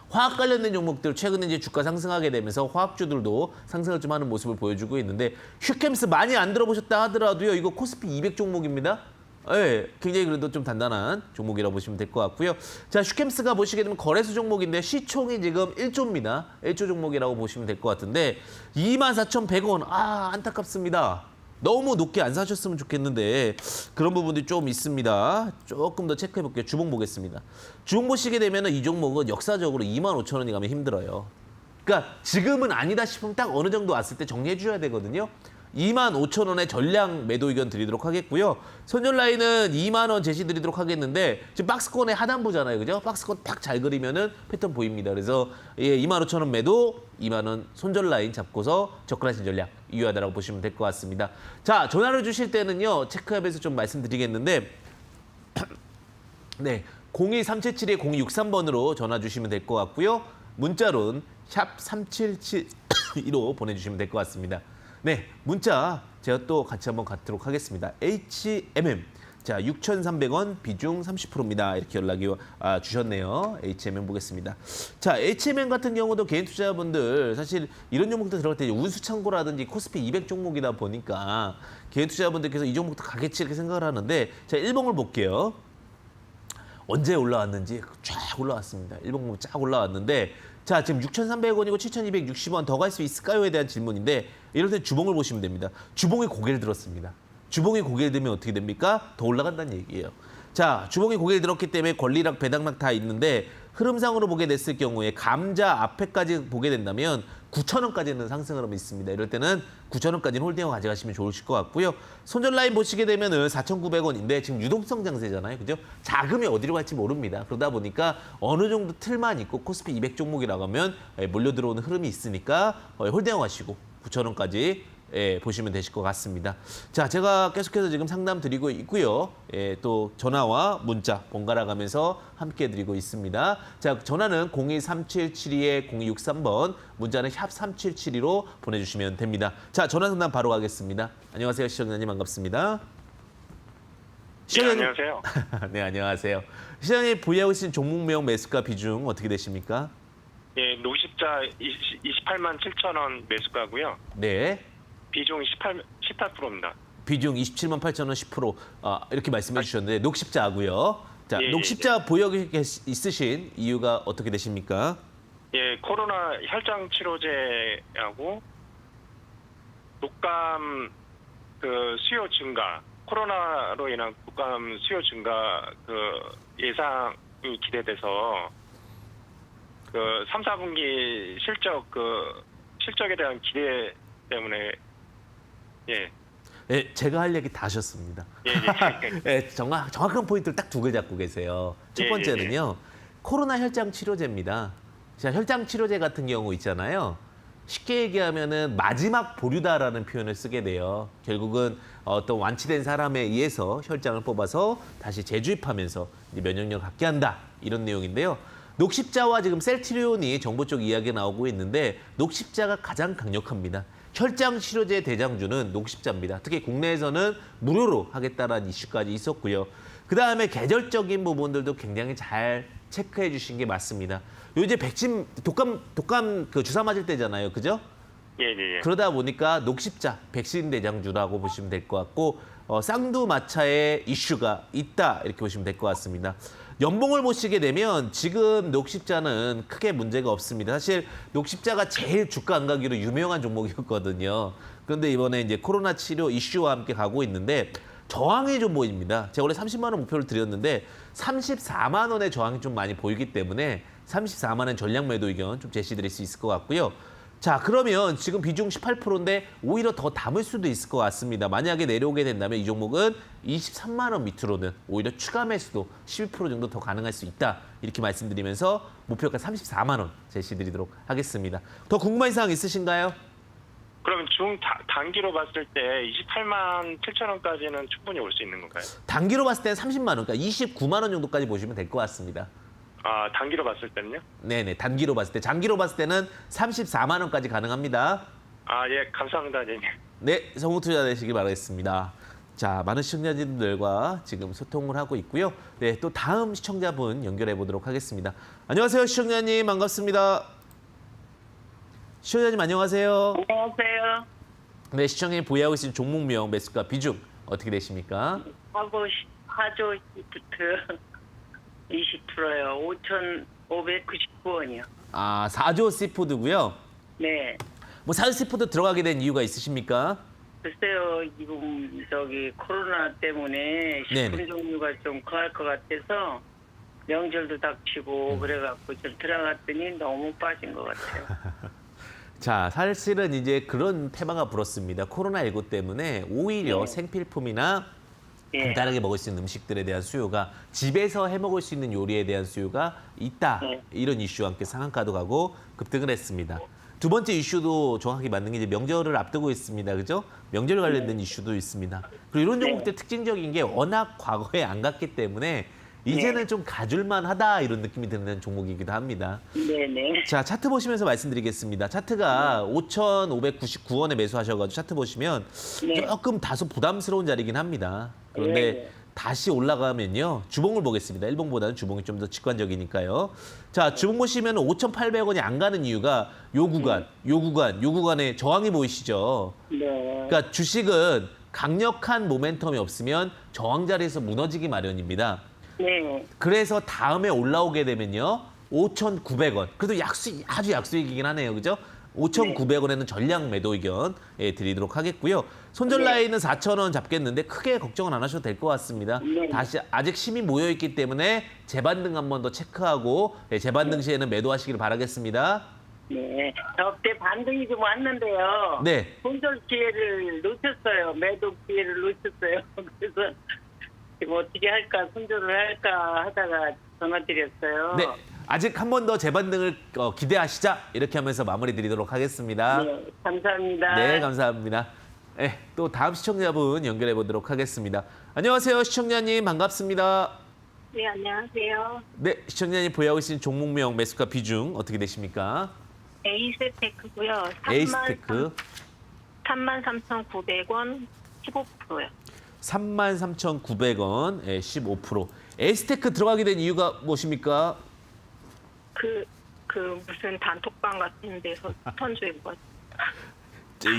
화학 관련된 종목들 최근에 이제 주가 상승하게 되면서 화학주들도 상승을 좀 하는 모습을 보여주고 있는데 휴캠스 많이 안 들어보셨다 하더라도요. 이거 코스피 200 종목입니다. 네, 굉장히 그래도 좀 단단한 종목이라고 보시면 될 것 같고요. 자, 휴캠스가 보시게 되면 거래소 종목인데 시총이 지금 1조입니다. 1조 종목이라고 보시면 될 것 같은데 24,100원. 아, 안타깝습니다. 너무 높게 안 사셨으면 좋겠는데 그런 부분들이 좀 있습니다. 조금 더 체크해 볼게요. 주봉 보겠습니다. 주봉 보시게 되면 이 종목은 역사적으로 25,000원이 가면 힘들어요. 그러니까 지금은 아니다 싶으면 딱 어느 정도 왔을 때 정리해 주셔야 되거든요. 25,000원에 전량 매도 의견 드리도록 하겠고요. 손절 라인은 2만 원 제시 드리도록 하겠는데 지금 박스권의 하단부잖아요. 그죠? 박스권 딱 잘 그리면은 패턴 보입니다. 그래서 25,000원 매도, 2만 원 손절 라인 잡고서 접근하신 전략 유효하다고 보시면 될 것 같습니다. 자, 전화를 주실 때는요. 체크앱에서 좀 말씀드리겠는데 네, 02377-0263번으로 전화 주시면 될 것 같고요. 문자로는 샵 3772로 보내주시면 될 것 같습니다. 네, 문자 제가 또 같이 한번 갖도록 하겠습니다. HMM. 자, 6,300원 비중 30%입니다. 이렇게 연락이 주셨네요. HMM 보겠습니다. 자, HMM 같은 경우도 개인 투자자분들 사실 이런 종목들 들어갈 때 운수창고라든지 코스피 200 종목이다 보니까 개인 투자자분들께서 이 종목도 가겠지 이렇게 생각을 하는데 자, 일봉을 볼게요. 언제 올라왔는지 쫙 올라왔습니다. 일봉 쫙 올라왔는데 자, 지금 6,300원이고 7,260원 더 갈 수 있을까요?에 대한 질문인데 이럴 때 주봉을 보시면 됩니다. 주봉이 고개를 들었습니다. 주봉이 고개를 들면 어떻게 됩니까? 더 올라간다는 얘기예요. 자, 주봉이 고개를 들었기 때문에 권리락, 배당락 다 있는데 흐름상으로 보게 됐을 경우에 감자 앞에까지 보게 된다면 9,000원까지는 상승 흐름이 있습니다. 이럴 때는 9,000원까지는 홀딩하고 가져가시면 좋으실 것 같고요. 손절 라인 보시게 되면은 4,900원인데 지금 유동성 장세잖아요. 그죠? 자금이 어디로 갈지 모릅니다. 그러다 보니까 어느 정도 틀만 있고 코스피 200 종목이라고 하면 몰려 들어오는 흐름이 있으니까 홀딩하고 가시고 9,000원까지 보시면 되실 것 같습니다. 자, 제가 계속해서 지금 상담 드리고 있고요. 또 전화와 문자 번갈아 가면서 함께 드리고 있습니다. 자, 전화는 02377-0263번, 문자는 샵 3772로 보내주시면 됩니다. 자, 전화 상담 바로 가겠습니다. 안녕하세요, 시청자님 반갑습니다. 시청자님. 네, 안녕하세요. 네, 안녕하세요. 시청자님 보유하고 계신 종목명 매수가 비중 어떻게 되십니까? 예, 녹십자 28만 7천 원 매수가고요. 네. 비중 18%입니다. 비중 27만 8천 원 10%. 이렇게 말씀해 주셨는데 녹십자고요. 자, 예, 녹십자 보유하고 있으신 이유가 어떻게 되십니까? 예, 코로나 혈장 치료제하고 독감 그 수요 증가, 코로나로 인한 독감 수요 증가 그 예상이 기대돼서 그 3, 4분기 실적에 대한 기대 때문에 예. 네, 제가 할 얘기 다 하셨습니다. 예. 네, 정확한 포인트를 딱 두 개 잡고 계세요. 첫 번째는요. 코로나 혈장 치료제입니다. 자, 혈장 치료제 같은 경우 있잖아요. 쉽게 얘기하면은 마지막 보류다라는 표현을 쓰게 돼요. 결국은 어떤 완치된 사람에 의해서 혈장을 뽑아서 다시 재주입하면서 면역력을 갖게 한다. 이런 내용인데요. 녹십자와 지금 셀트리온이 정보 쪽 이야기가 나오고 있는데 녹십자가 가장 강력합니다. 혈장 치료제 대장주는 녹십자입니다. 특히 국내에서는 무료로 하겠다라는 이슈까지 있었고요. 그다음에 계절적인 부분들도 굉장히 잘 체크해 주신 게 맞습니다. 요 이제 백신 독감 그 주사 맞을 때잖아요. 그죠? 예. 그러다 보니까 녹십자 백신 대장주라고 보시면 될 것 같고 쌍두마차의 이슈가 있다 이렇게 보시면 될 것 같습니다. 연봉을 보시게 되면 지금 녹십자는 크게 문제가 없습니다. 사실 녹십자가 제일 주가 안 가기로 유명한 종목이었거든요. 그런데 이번에 이제 코로나 치료 이슈와 함께 가고 있는데 저항이 좀 보입니다. 제가 원래 30만 원 목표를 드렸는데 34만 원의 저항이 좀 많이 보이기 때문에 34만 원 전략 매도 의견 좀 제시드릴 수 있을 것 같고요. 자, 그러면 지금 비중 18%인데 오히려 더 담을 수도 있을 것 같습니다. 만약에 내려오게 된다면 이 종목은 23만 원 밑으로는 오히려 추가 매수도 12% 정도 더 가능할 수 있다. 이렇게 말씀드리면서 목표가 34만 원 제시드리도록 하겠습니다. 더 궁금한 사항 있으신가요? 그러면 단기로 봤을 때 28만 7천 원까지는 충분히 올 수 있는 건가요? 단기로 봤을 때는 30만 원, 그러니까 29만 원 정도까지 보시면 될 것 같습니다. 아, 단기로 봤을 때는요? 네네, 단기로 봤을 때. 장기로 봤을 때는 34만 원까지 가능합니다. 아, 예, 감사합니다, 네. 네, 성우 투자 되시길 바라겠습니다. 자, 많은 시청자님들과 지금 소통을 하고 있고요. 네, 또 다음 시청자분 연결해 보도록 하겠습니다. 안녕하세요, 시청자님. 반갑습니다. 시청자님 안녕하세요. 안녕하세요. 네, 시청자님 보유하고 있는 종목명 매수가 비중 어떻게 되십니까? 하조 시프트 20%요. 5,599원이요. 아, 4조 씨푸드고요. 네. 뭐 4조 씨푸드 들어가게 된 이유가 있으십니까? 글쎄요, 지금 코로나 때문에 네네. 식품 종류가 좀 커할 것 같아서 명절도 닥치고 그래갖고 좀 들어갔더니 너무 빠진 것 같아요. 자, 사실은 이제 그런 테마가 불었습니다. 코로나19 때문에 오히려 네. 생필품이나 예. 간단하게 먹을 수 있는 음식들에 대한 수요가 집에서 해 먹을 수 있는 요리에 대한 수요가 있다. 네. 이런 이슈와 함께 상한가도 가고 급등을 했습니다. 두 번째 이슈도 정확히 맞는 게 이제 명절을 앞두고 있습니다. 그죠? 명절 관련된 이슈도 있습니다. 그리고 이런 종목들 특징적인 게 워낙 과거에 안 갔기 때문에 이제는 좀 가줄만 하다 이런 느낌이 드는 종목이기도 합니다. 네네. 자, 차트 보시면서 말씀드리겠습니다. 차트가 5,599원에 매수하셔가지고 차트 보시면 네. 조금 다소 부담스러운 자리긴 합니다. 그런데 네. 다시 올라가면요. 주봉을 보겠습니다. 일봉보다는 주봉이 좀 더 직관적이니까요. 자, 주봉 보시면 5,800원이 안 가는 이유가 요 구간에 저항이 보이시죠? 네. 그러니까 주식은 강력한 모멘텀이 없으면 저항 자리에서 무너지기 마련입니다. 네. 그래서 다음에 올라오게 되면요. 5,900원. 그래도 아주 약수익이긴 하네요. 그죠? 5,900원에는 전량 매도 의견 드리도록 하겠고요. 손절 라인은 4,000원 잡겠는데 크게 걱정은 안 하셔도 될 것 같습니다. 네. 다시 아직 힘이 모여있기 때문에 재반등 한 번 더 체크하고 재반등 시에는 매도하시길 바라겠습니다. 네. 저때 반등이 좀 왔는데요. 네. 손절 기회를 놓쳤어요. 매도 기회를 놓쳤어요. 그래서 지금 어떻게 할까, 손절을 할까 하다가 전화드렸어요. 네. 아직 한 번 더 재반등을 기대하시자 이렇게 하면서 마무리 드리도록 하겠습니다. 네, 감사합니다. 네, 감사합니다. 네, 또 다음 시청자분 연결해 보도록 하겠습니다. 안녕하세요, 시청자님 반갑습니다. 네, 안녕하세요. 네, 시청자님 보유하고 계신 종목명 매수가 비중 어떻게 되십니까? 에이스테크고요. 에이스테크 33,900원 15%요. 33,900원 15%. 에이스테크 들어가게 된 이유가 무엇입니까? 무슨 단톡방 같은 데서 선주해고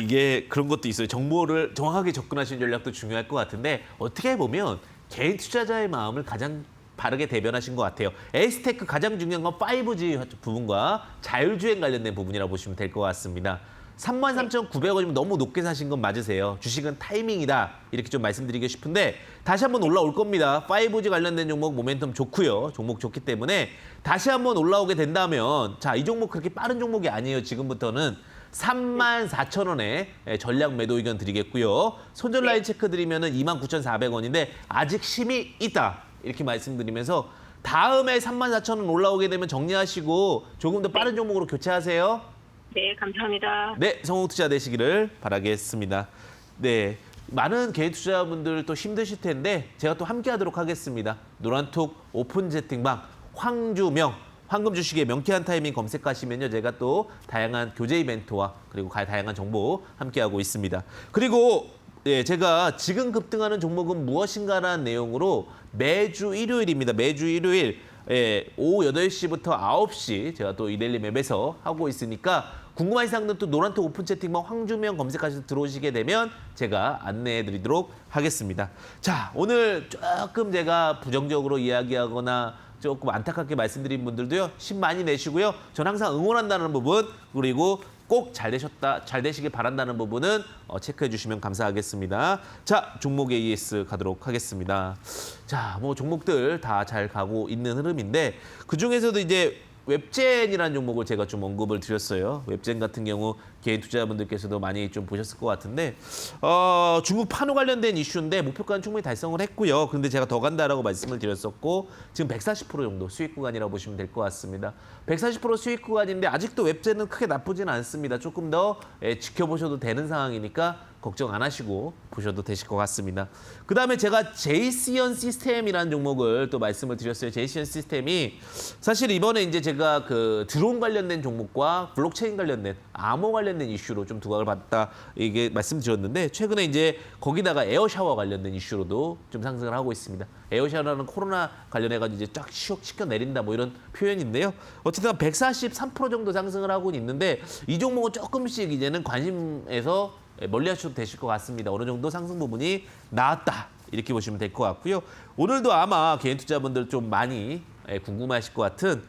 이게 그런 것도 있어요. 정보를 정확하게 접근하시는 전략도 중요할 것 같은데 어떻게 보면 개인 투자자의 마음을 가장 바르게 대변하신 것 같아요. 에이스테크 가장 중요한 건 5G 부분과 자율주행 관련된 부분이라고 보시면 될 것 같습니다. 33,900원이면 너무 높게 사신 건 맞으세요. 주식은 타이밍이다. 이렇게 좀 말씀드리고 싶은데 다시 한번 올라올 겁니다. 5G 관련된 종목 모멘텀 좋고요. 종목 좋기 때문에 다시 한번 올라오게 된다면 자, 이 종목 그렇게 빠른 종목이 아니에요. 지금부터는 34,000원에 전략 매도 의견 드리겠고요. 손절 라인 체크 드리면은 29,400원인데 아직 힘이 있다. 이렇게 말씀드리면서 다음에 34,000원 올라오게 되면 정리하시고 조금 더 빠른 종목으로 교체하세요. 네, 감사합니다. 네, 성공 투자 되시기를 바라겠습니다. 네, 많은 개인 투자자분들 또 힘드실 텐데 제가 또 함께 하도록 하겠습니다. 노란톡 오픈 채팅방 황주명 황금 주식의 명쾌한 타이밍 검색하시면요. 제가 또 다양한 교재 이벤트와 그리고 다양한 정보 함께하고 있습니다. 그리고 예, 제가 지금 급등하는 종목은 무엇인가라는 내용으로 매주 일요일입니다. 매주 일요일 오후 8시부터 9시 제가 또 이데일리 맵에서 하고 있으니까 궁금한 사항은 또 노란톡 오픈 채팅방 황주명 검색하셔서 들어오시게 되면 제가 안내해 드리도록 하겠습니다. 자, 오늘 조금 제가 부정적으로 이야기하거나 조금 안타깝게 말씀드린 분들도요. 힘 많이 내시고요. 전 항상 응원한다는 부분 그리고 꼭 잘 되시길 바란다는 부분은 체크해 주시면 감사하겠습니다. 자, 종목 AS 가도록 하겠습니다. 자, 뭐 종목들 다 잘 가고 있는 흐름인데 그중에서도 이제 웹젠이라는 종목을 제가 좀 언급을 드렸어요. 웹젠 같은 경우 개인 투자자분들께서도 많이 좀 보셨을 것 같은데 중국 판호 관련된 이슈인데 목표가는 충분히 달성을 했고요. 그런데 제가 더 간다라고 말씀을 드렸었고 지금 140% 정도 수익 구간이라고 보시면 될 것 같습니다. 140% 수익 구간인데 아직도 웹젠은 크게 나쁘지는 않습니다. 조금 더 지켜보셔도 되는 상황이니까 걱정 안 하시고 보셔도 되실 것 같습니다. 그다음에 제가 제이시언 시스템이라는 종목을 또 말씀을 드렸어요. 제이시언 시스템이 사실 이번에 이제 제가 그 드론 관련된 종목과 블록체인 관련된 암호 관련된 이슈로 좀 두각을 봤다 이게 말씀드렸는데 최근에 이제 거기다가 에어샤워 관련된 이슈로도 좀 상승을 하고 있습니다. 에어샤워는 코로나 관련해가지고 이제 쫙 시켜 내린다 뭐 이런 표현인데요. 어쨌든 143% 정도 상승을 하고 있는데 이 종목은 조금씩 이제는 관심에서 멀리 하셔도 되실 것 같습니다. 어느 정도 상승 부분이 나왔다. 이렇게 보시면 될 것 같고요. 오늘도 아마 개인 투자분들 좀 많이 궁금하실 것 같은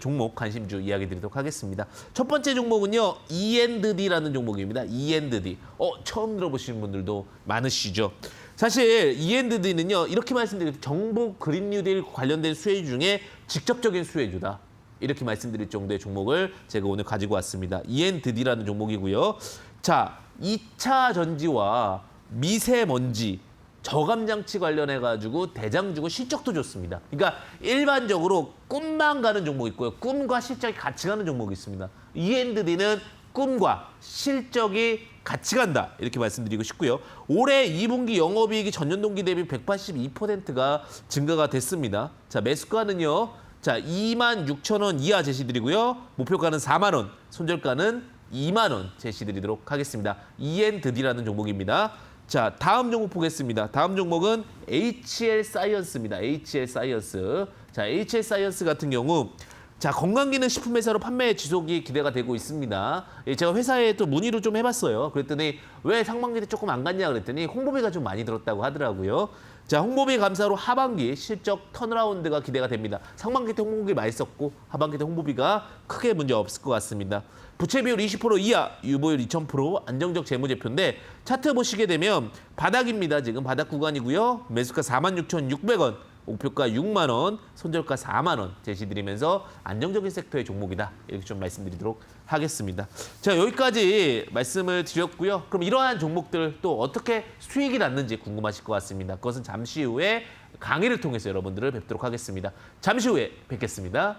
종목 관심주 이야기 드리도록 하겠습니다. 첫 번째 종목은요. E&D라는 종목입니다. E&D. 처음 들어보시는 분들도 많으시죠. 사실 E&D는요. 이렇게 말씀드릴 정보 그린 뉴딜 관련된 수혜주 중에 직접적인 수혜주다. 이렇게 말씀드릴 정도의 종목을 제가 오늘 가지고 왔습니다. E&D라는 종목이고요. 자, 2차 전지와 미세먼지 저감 장치 관련해 가지고 대장주고 실적도 좋습니다. 그러니까 일반적으로 꿈만 가는 종목이 있고요. 꿈과 실적이 같이 가는 종목이 있습니다. E&D는 꿈과 실적이 같이 간다. 이렇게 말씀드리고 싶고요. 올해 2분기 영업이익이 전년 동기 대비 182%가 증가가 됐습니다. 자, 매수가는요. 자, 26,000원 이하 제시드리고요. 목표가는 4만 원, 손절가는 2만 원 제시드리도록 하겠습니다. E&D라는 종목입니다. 자, 다음 종목 보겠습니다. 다음 종목은 HL 사이언스입니다. HL 사이언스. 자, HL 사이언스 같은 경우 자, 건강기능 식품 회사로 판매 지속이 기대가 되고 있습니다. 제가 회사에 또 문의를 좀 해봤어요. 그랬더니 왜 상반기 때 조금 안 갔냐 그랬더니 홍보비가 좀 많이 들었다고 하더라고요. 자, 홍보비 감사로 하반기 실적 턴어라운드가 기대가 됩니다. 상반기 때 홍보비 많이 썼고 하반기 때 홍보비가 크게 문제 없을 것 같습니다. 부채 비율 20% 이하, 유보율 2000%, 안정적 재무제표인데 차트 보시게 되면 바닥입니다. 지금 바닥 구간이고요. 매수가 46,600원, 목표가 6만 원, 손절가 4만 원 제시드리면서 안정적인 섹터의 종목이다. 이렇게 좀 말씀드리도록 하겠습니다. 자, 여기까지 말씀을 드렸고요. 그럼 이러한 종목들 또 어떻게 수익이 났는지 궁금하실 것 같습니다. 그것은 잠시 후에 강의를 통해서 여러분들을 뵙도록 하겠습니다. 잠시 후에 뵙겠습니다.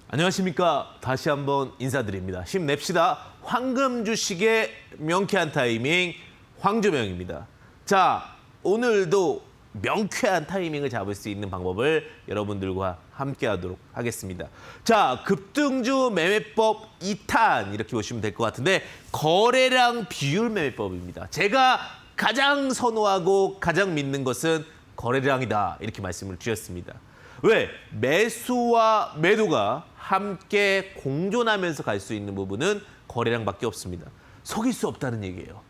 안녕하십니까. 다시 한번 인사드립니다. 힘냅시다. 황금 주식의 명쾌한 타이밍 황주명입니다. 자, 오늘도 명쾌한 타이밍을 잡을 수 있는 방법을 여러분들과 함께 하도록 하겠습니다. 자, 급등주 매매법 2탄 이렇게 보시면 될 것 같은데 거래량 비율 매매법입니다. 제가 가장 선호하고 가장 믿는 것은 거래량이다. 이렇게 말씀을 드렸습니다. 왜? 매수와 매도가 함께 공존하면서 갈 수 있는 부분은 거래량밖에 없습니다. 속일 수 없다는 얘기예요.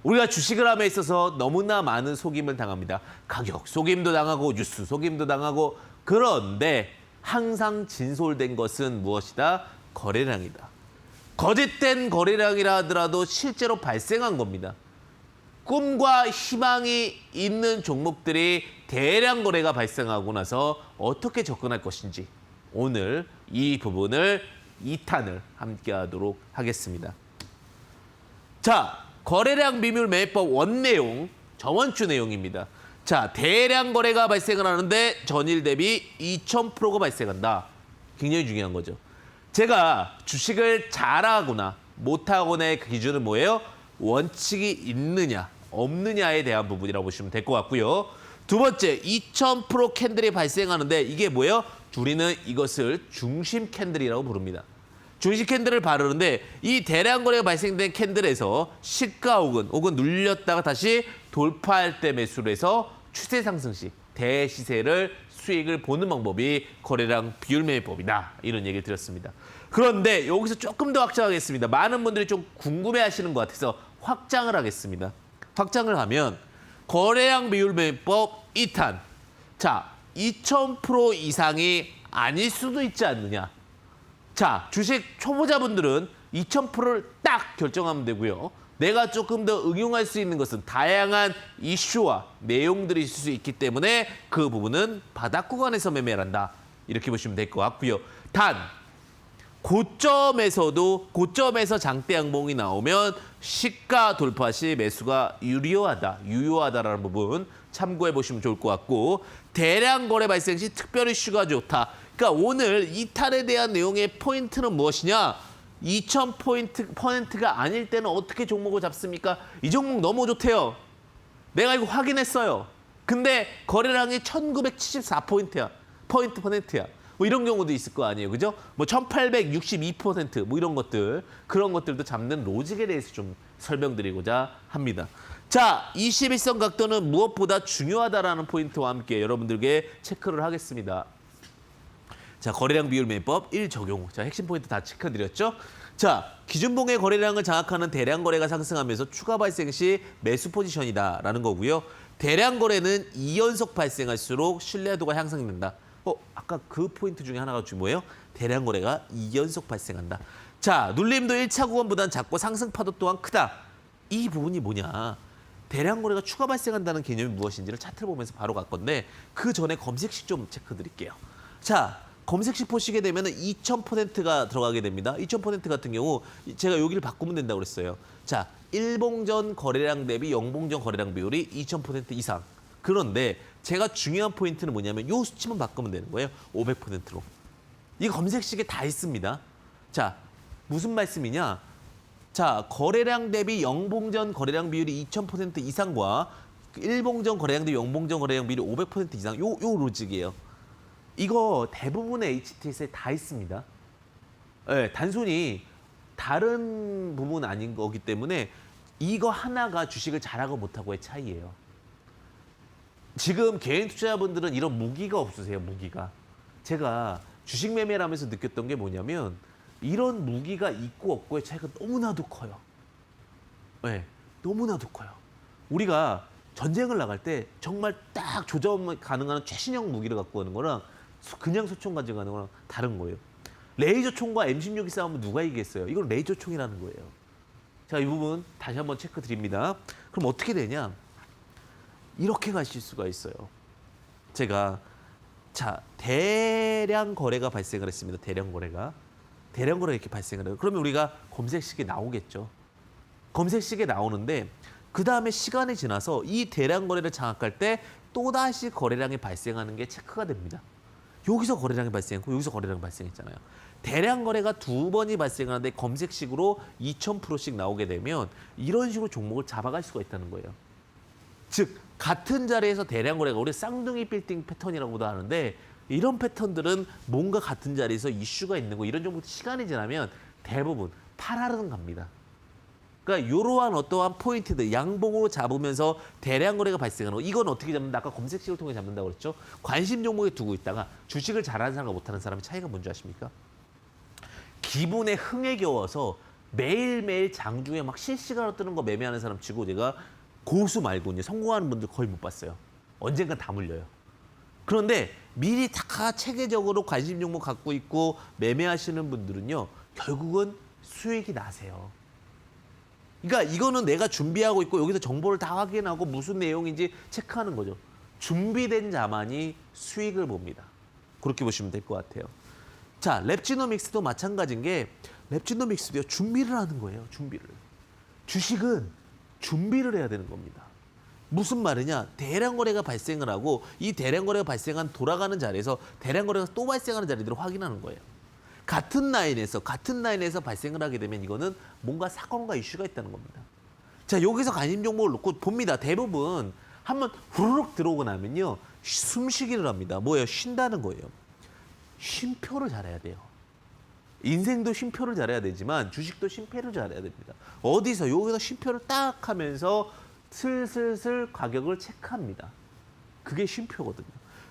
우리가 주식을 함에 있어서 너무나 많은 속임을 당합니다. 가격 속임도 당하고 뉴스 속임도 당하고 그런데 항상 진솔된 것은 무엇이다? 거래량이다. 거짓된 거래량이라 하더라도 실제로 발생한 겁니다. 꿈과 희망이 있는 종목들이 대량 거래가 발생하고 나서 어떻게 접근할 것인지 오늘 이 부분을 2탄을 함께 하도록 하겠습니다. 자, 거래량 비밀 매매법 원내용, 저번주 내용입니다. 자, 대량 거래가 발생을 하는데 전일 대비 2000%가 발생한다. 굉장히 중요한 거죠. 제가 주식을 잘하거나 못하거나의 그 기준은 뭐예요? 원칙이 있느냐, 없느냐에 대한 부분이라고 보시면 될 것 같고요. 두 번째, 2000% 캔들이 발생하는데 이게 뭐예요? 우리는 이것을 중심 캔들이라고 부릅니다. 중심 캔들을 바르는데 이 대량 거래가 발생된 캔들에서 시가 혹은 눌렸다가 다시 돌파할 때 매수를 해서 추세 상승 시 대시세를 수익을 보는 방법이 거래량 비율 매매법이다. 이런 얘기를 드렸습니다. 그런데 여기서 조금 더 확장하겠습니다. 많은 분들이 좀 궁금해하시는 것 같아서 확장을 하겠습니다. 확장을 하면 거래량 비율 매매법 2탄. 자, 2000% 이상이 아닐 수도 있지 않느냐. 자, 주식 초보자분들은 2000%를 딱 결정하면 되고요. 내가 조금 더 응용할 수 있는 것은 다양한 이슈와 내용들이 있을 수 있기 때문에 그 부분은 바닥 구간에서 매매를 한다. 이렇게 보시면 될 것 같고요. 단, 고점에서 장대 양봉이 나오면 시가 돌파 시 매수가 유효하다라는 부분 참고해 보시면 좋을 것 같고, 대량 거래 발생 시 특별 이슈가 좋다. 그러니까 오늘 2탄에 대한 내용의 포인트는 무엇이냐? 2000%가 아닐 때는 어떻게 종목을 잡습니까? 이 종목 너무 좋대요. 내가 이거 확인했어요. 근데 거래량이 1974%야. 퍼센트야. 뭐 이런 경우도 있을 거 아니에요. 그죠? 뭐 1862% 뭐 이런 것들, 그런 것들도 잡는 로직에 대해서 좀 설명드리고자 합니다. 자, 21선 각도는 무엇보다 중요하다라는 포인트와 함께 여러분들께 체크를 하겠습니다. 자, 거래량 비율 매매법 1 적용. 자, 핵심 포인트 다 체크드렸죠? 자, 기준봉의 거래량을 장악하는 대량 거래가 상승하면서 추가 발생 시 매수 포지션이다라는 거고요. 대량 거래는 2연속 발생할수록 신뢰도가 향상된다. 아까 그 포인트 중에 하나가 뭐예요? 대량 거래가 2연속 발생한다. 자, 눌림도 1차 구간보다는 작고 상승 파도 또한 크다. 이 부분이 뭐냐? 대량 거래가 추가 발생한다는 개념이 무엇인지를 차트를 보면서 바로 갈 건데 그 전에 검색식 좀 체크 드릴게요. 자, 검색식 보시게 되면 2000%가 들어가게 됩니다. 2000% 같은 경우 제가 여기를 바꾸면 된다고 그랬어요. 자, 일봉전 거래량 대비 영봉전 거래량 비율이 2000% 이상. 그런데 제가 중요한 포인트는 뭐냐면 이 수치만 바꾸면 되는 거예요. 500%로. 이 검색식에 다 있습니다. 자, 무슨 말씀이냐? 자, 거래량 대비 영봉전 거래량 비율이 2000% 이상과 일봉전 거래량 대비 영봉전 거래량 비율이 500% 이상. 요 로직이에요. 이거 대부분의 HTS에 다 있습니다. 네, 단순히 다른 부분 아닌 거기 때문에 이거 하나가 주식을 잘하고 못하고의 차이예요. 지금 개인 투자자분들은 이런 무기가 없으세요, 무기가. 제가 주식 매매를 하면서 느꼈던 게 뭐냐면 이런 무기가 있고 없고의 차이가 너무나도 커요. 네, 너무나도 커요. 우리가 전쟁을 나갈 때 정말 딱 조정 가능한 최신형 무기를 갖고 가는 거랑 그냥 소총 가지고 가는 거랑 다른 거예요. 레이저 총과 M16이 싸우면 누가 이기겠어요? 이건 레이저 총이라는 거예요. 자, 이 부분 다시 한번 체크 드립니다. 그럼 어떻게 되냐? 이렇게 가실 수가 있어요. 제가 자, 대량 거래가 발생을 했습니다. 대량 거래가 이렇게 발생을 해요. 그러면 우리가 검색식에 나오겠죠. 검색식에 나오는데 그 다음에 시간이 지나서 이 대량 거래를 장악할 때 또다시 거래량이 발생하는 게 체크가 됩니다. 여기서 거래량이 발생했고 여기서 거래량이 발생했잖아요. 대량 거래가 2번이 발생하는데 검색식으로 2000%씩 나오게 되면 이런 식으로 종목을 잡아갈 수가 있다는 거예요. 즉 같은 자리에서 대량 거래가 우리 쌍둥이 빌딩 패턴이라고도 하는데 이런 패턴들은 뭔가 같은 자리에서 이슈가 있는 거 이런 종목들 시간이 지나면 대부분 팔하르는 갑니다. 그러니까 이러한 어떠한 포인트들 양봉으로 잡으면서 대량 거래가 발생하는 거 이건 어떻게 잡는다? 아까 검색식을 통해 잡는다고 그랬죠. 관심 종목에 두고 있다가 주식을 잘하는 사람과 못하는 사람의 차이가 뭔지 아십니까? 기분의 흥에 겨워서 매일매일 장중에 막 실시간으로 뜨는 거 매매하는 사람 치고 제가 고수 말고 이제 성공하는 분들 거의 못 봤어요. 언젠간 다 물려요. 그런데 미리 다 체계적으로 관심 종목 갖고 있고 매매하시는 분들은요, 결국은 수익이 나세요. 그러니까 이거는 내가 준비하고 있고 여기서 정보를 다 확인하고 무슨 내용인지 체크하는 거죠. 준비된 자만이 수익을 봅니다. 그렇게 보시면 될 것 같아요. 자, 랩지노믹스도 마찬가지인 게 랩지노믹스도요, 준비를 하는 거예요. 준비를. 주식은 준비를 해야 되는 겁니다. 무슨 말이냐? 대량 거래가 발생을 하고 이 대량 거래가 발생한 돌아가는 자리에서 대량 거래가 또 발생하는 자리들을 확인하는 거예요. 같은 라인에서 발생을 하게 되면 이거는 뭔가 사건과 이슈가 있다는 겁니다. 자, 여기서 관심 종목을 놓고 봅니다. 대부분 한번 후루룩 들어오고 나면요, 숨쉬기를 합니다. 뭐예요? 쉰다는 거예요. 쉼표를 잘해야 돼요. 인생도 쉼표를 잘해야 되지만 주식도 쉼표를 잘해야 됩니다. 어디서 여기서 쉼표를 딱 하면서 슬슬슬 가격을 체크합니다. 그게 쉼표거든요.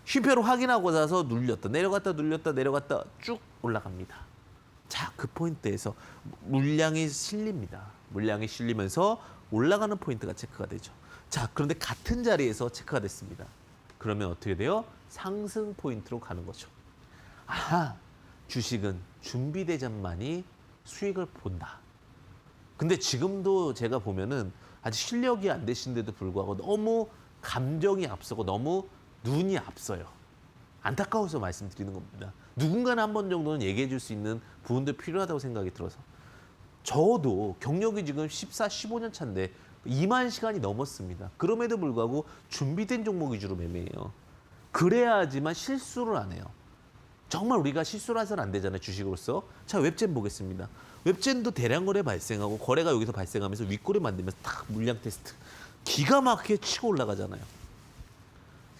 쉼표를 확인하고 나서 눌렸다 내려갔다 눌렸다 내려갔다 쭉 올라갑니다. 자, 그 포인트에서 물량이 실립니다. 물량이 실리면서 올라가는 포인트가 체크가 되죠. 자, 그런데 같은 자리에서 체크가 됐습니다. 그러면 어떻게 돼요? 상승 포인트로 가는 거죠. 아하, 주식은 준비되자만이 수익을 본다. 근데 지금도 제가 보면은 아직 실력이 안 되신데도 불구하고 너무 감정이 앞서고 너무 눈이 앞서요. 안타까워서 말씀드리는 겁니다. 누군가는 한 번 정도는 얘기해 줄 수 있는 부분도 필요하다고 생각이 들어서. 저도 경력이 지금 14, 15년 차인데 2만 시간이 넘었습니다. 그럼에도 불구하고 준비된 종목 위주로 매매해요. 그래야지만 실수를 안 해요. 정말 우리가 실수를 해서는 안 되잖아요, 주식으로서. 자, 웹젠 보겠습니다. 웹젠도 대량 거래 발생하고 거래가 여기서 발생하면서 윗꼬리 만들면서 딱 물량 테스트. 기가 막히게 치고 올라가잖아요.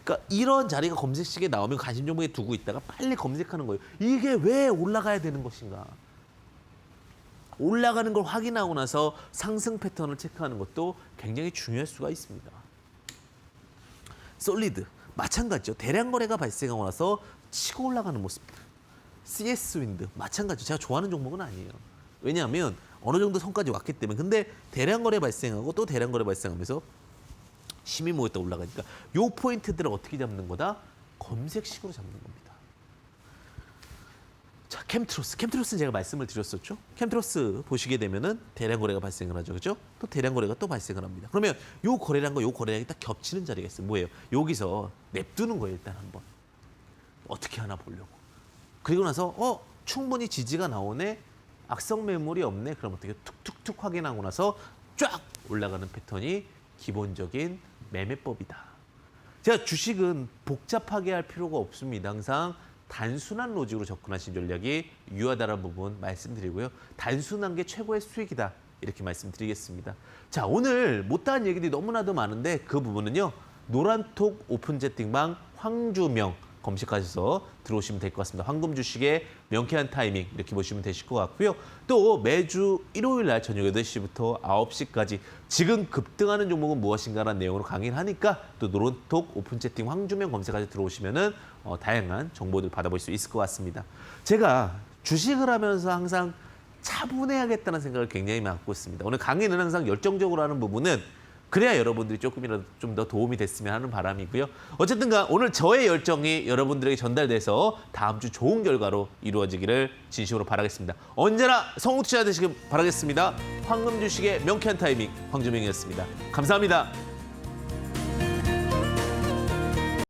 그러니까 이런 자리가 검색식에 나오면 관심 종목에 두고 있다가 빨리 검색하는 거예요. 이게 왜 올라가야 되는 것인가. 올라가는 걸 확인하고 나서 상승 패턴을 체크하는 것도 굉장히 중요할 수가 있습니다. 솔리드 마찬가지죠. 대량 거래가 발생하고 나서 치고 올라가는 모습들. CS 윈드 마찬가지. 제가 좋아하는 종목은 아니에요. 왜냐하면 어느 정도 선까지 왔기 때문에. 근데 대량 거래 발생하고 또 대량 거래 발생하면서 힘이 모였다 올라가니까 요 포인트들을 어떻게 잡는 거다? 검색식으로 잡는 겁니다. 자, 캠트로스. 캠트로스는 제가 말씀을 드렸었죠. 캠트로스 보시게 되면은 대량 거래가 발생을 하죠. 그죠? 또 대량 거래가 또 발생을 합니다. 그러면 요 거래량과 요 거래량이 딱 겹치는 자리가 있어요. 뭐예요? 여기서 냅두는 거예요, 일단 한번. 어떻게 하나 보려고. 그리고 나서 충분히 지지가 나오네. 악성 매물이 없네. 그럼 어떻게 툭툭툭 확인하고 나서 쫙 올라가는 패턴이 기본적인 매매법이다. 제가 주식은 복잡하게 할 필요가 없습니다. 항상 단순한 로직으로 접근하신 전략이 유효하다는 부분 말씀드리고요. 단순한 게 최고의 수익이다. 이렇게 말씀드리겠습니다. 자, 오늘 못다한 얘기들이 너무나도 많은데 그 부분은요, 노란톡 오픈 채팅방 황주명 검색하셔서 들어오시면 될 것 같습니다. 황금 주식의 명쾌한 타이밍 이렇게 보시면 되실 것 같고요. 또 매주 일요일 날 저녁 8시부터 9시까지 지금 급등하는 종목은 무엇인가라는 내용으로 강의를 하니까 또 노란톡 오픈 채팅 황주명 검색하셔서 들어오시면은 다양한 정보들 받아볼 수 있을 것 같습니다. 제가 주식을 하면서 항상 차분해야겠다는 생각을 굉장히 많이 갖고 있습니다. 오늘 강의는 항상 열정적으로 하는 부분은 그래야 여러분들이 조금이라도 좀 더 도움이 됐으면 하는 바람이고요. 어쨌든간 오늘 저의 열정이 여러분들에게 전달돼서 다음 주 좋은 결과로 이루어지기를 진심으로 바라겠습니다. 언제나 성공투자 되시길 바라겠습니다. 황금 주식의 명쾌한 타이밍 황주명이었습니다. 감사합니다.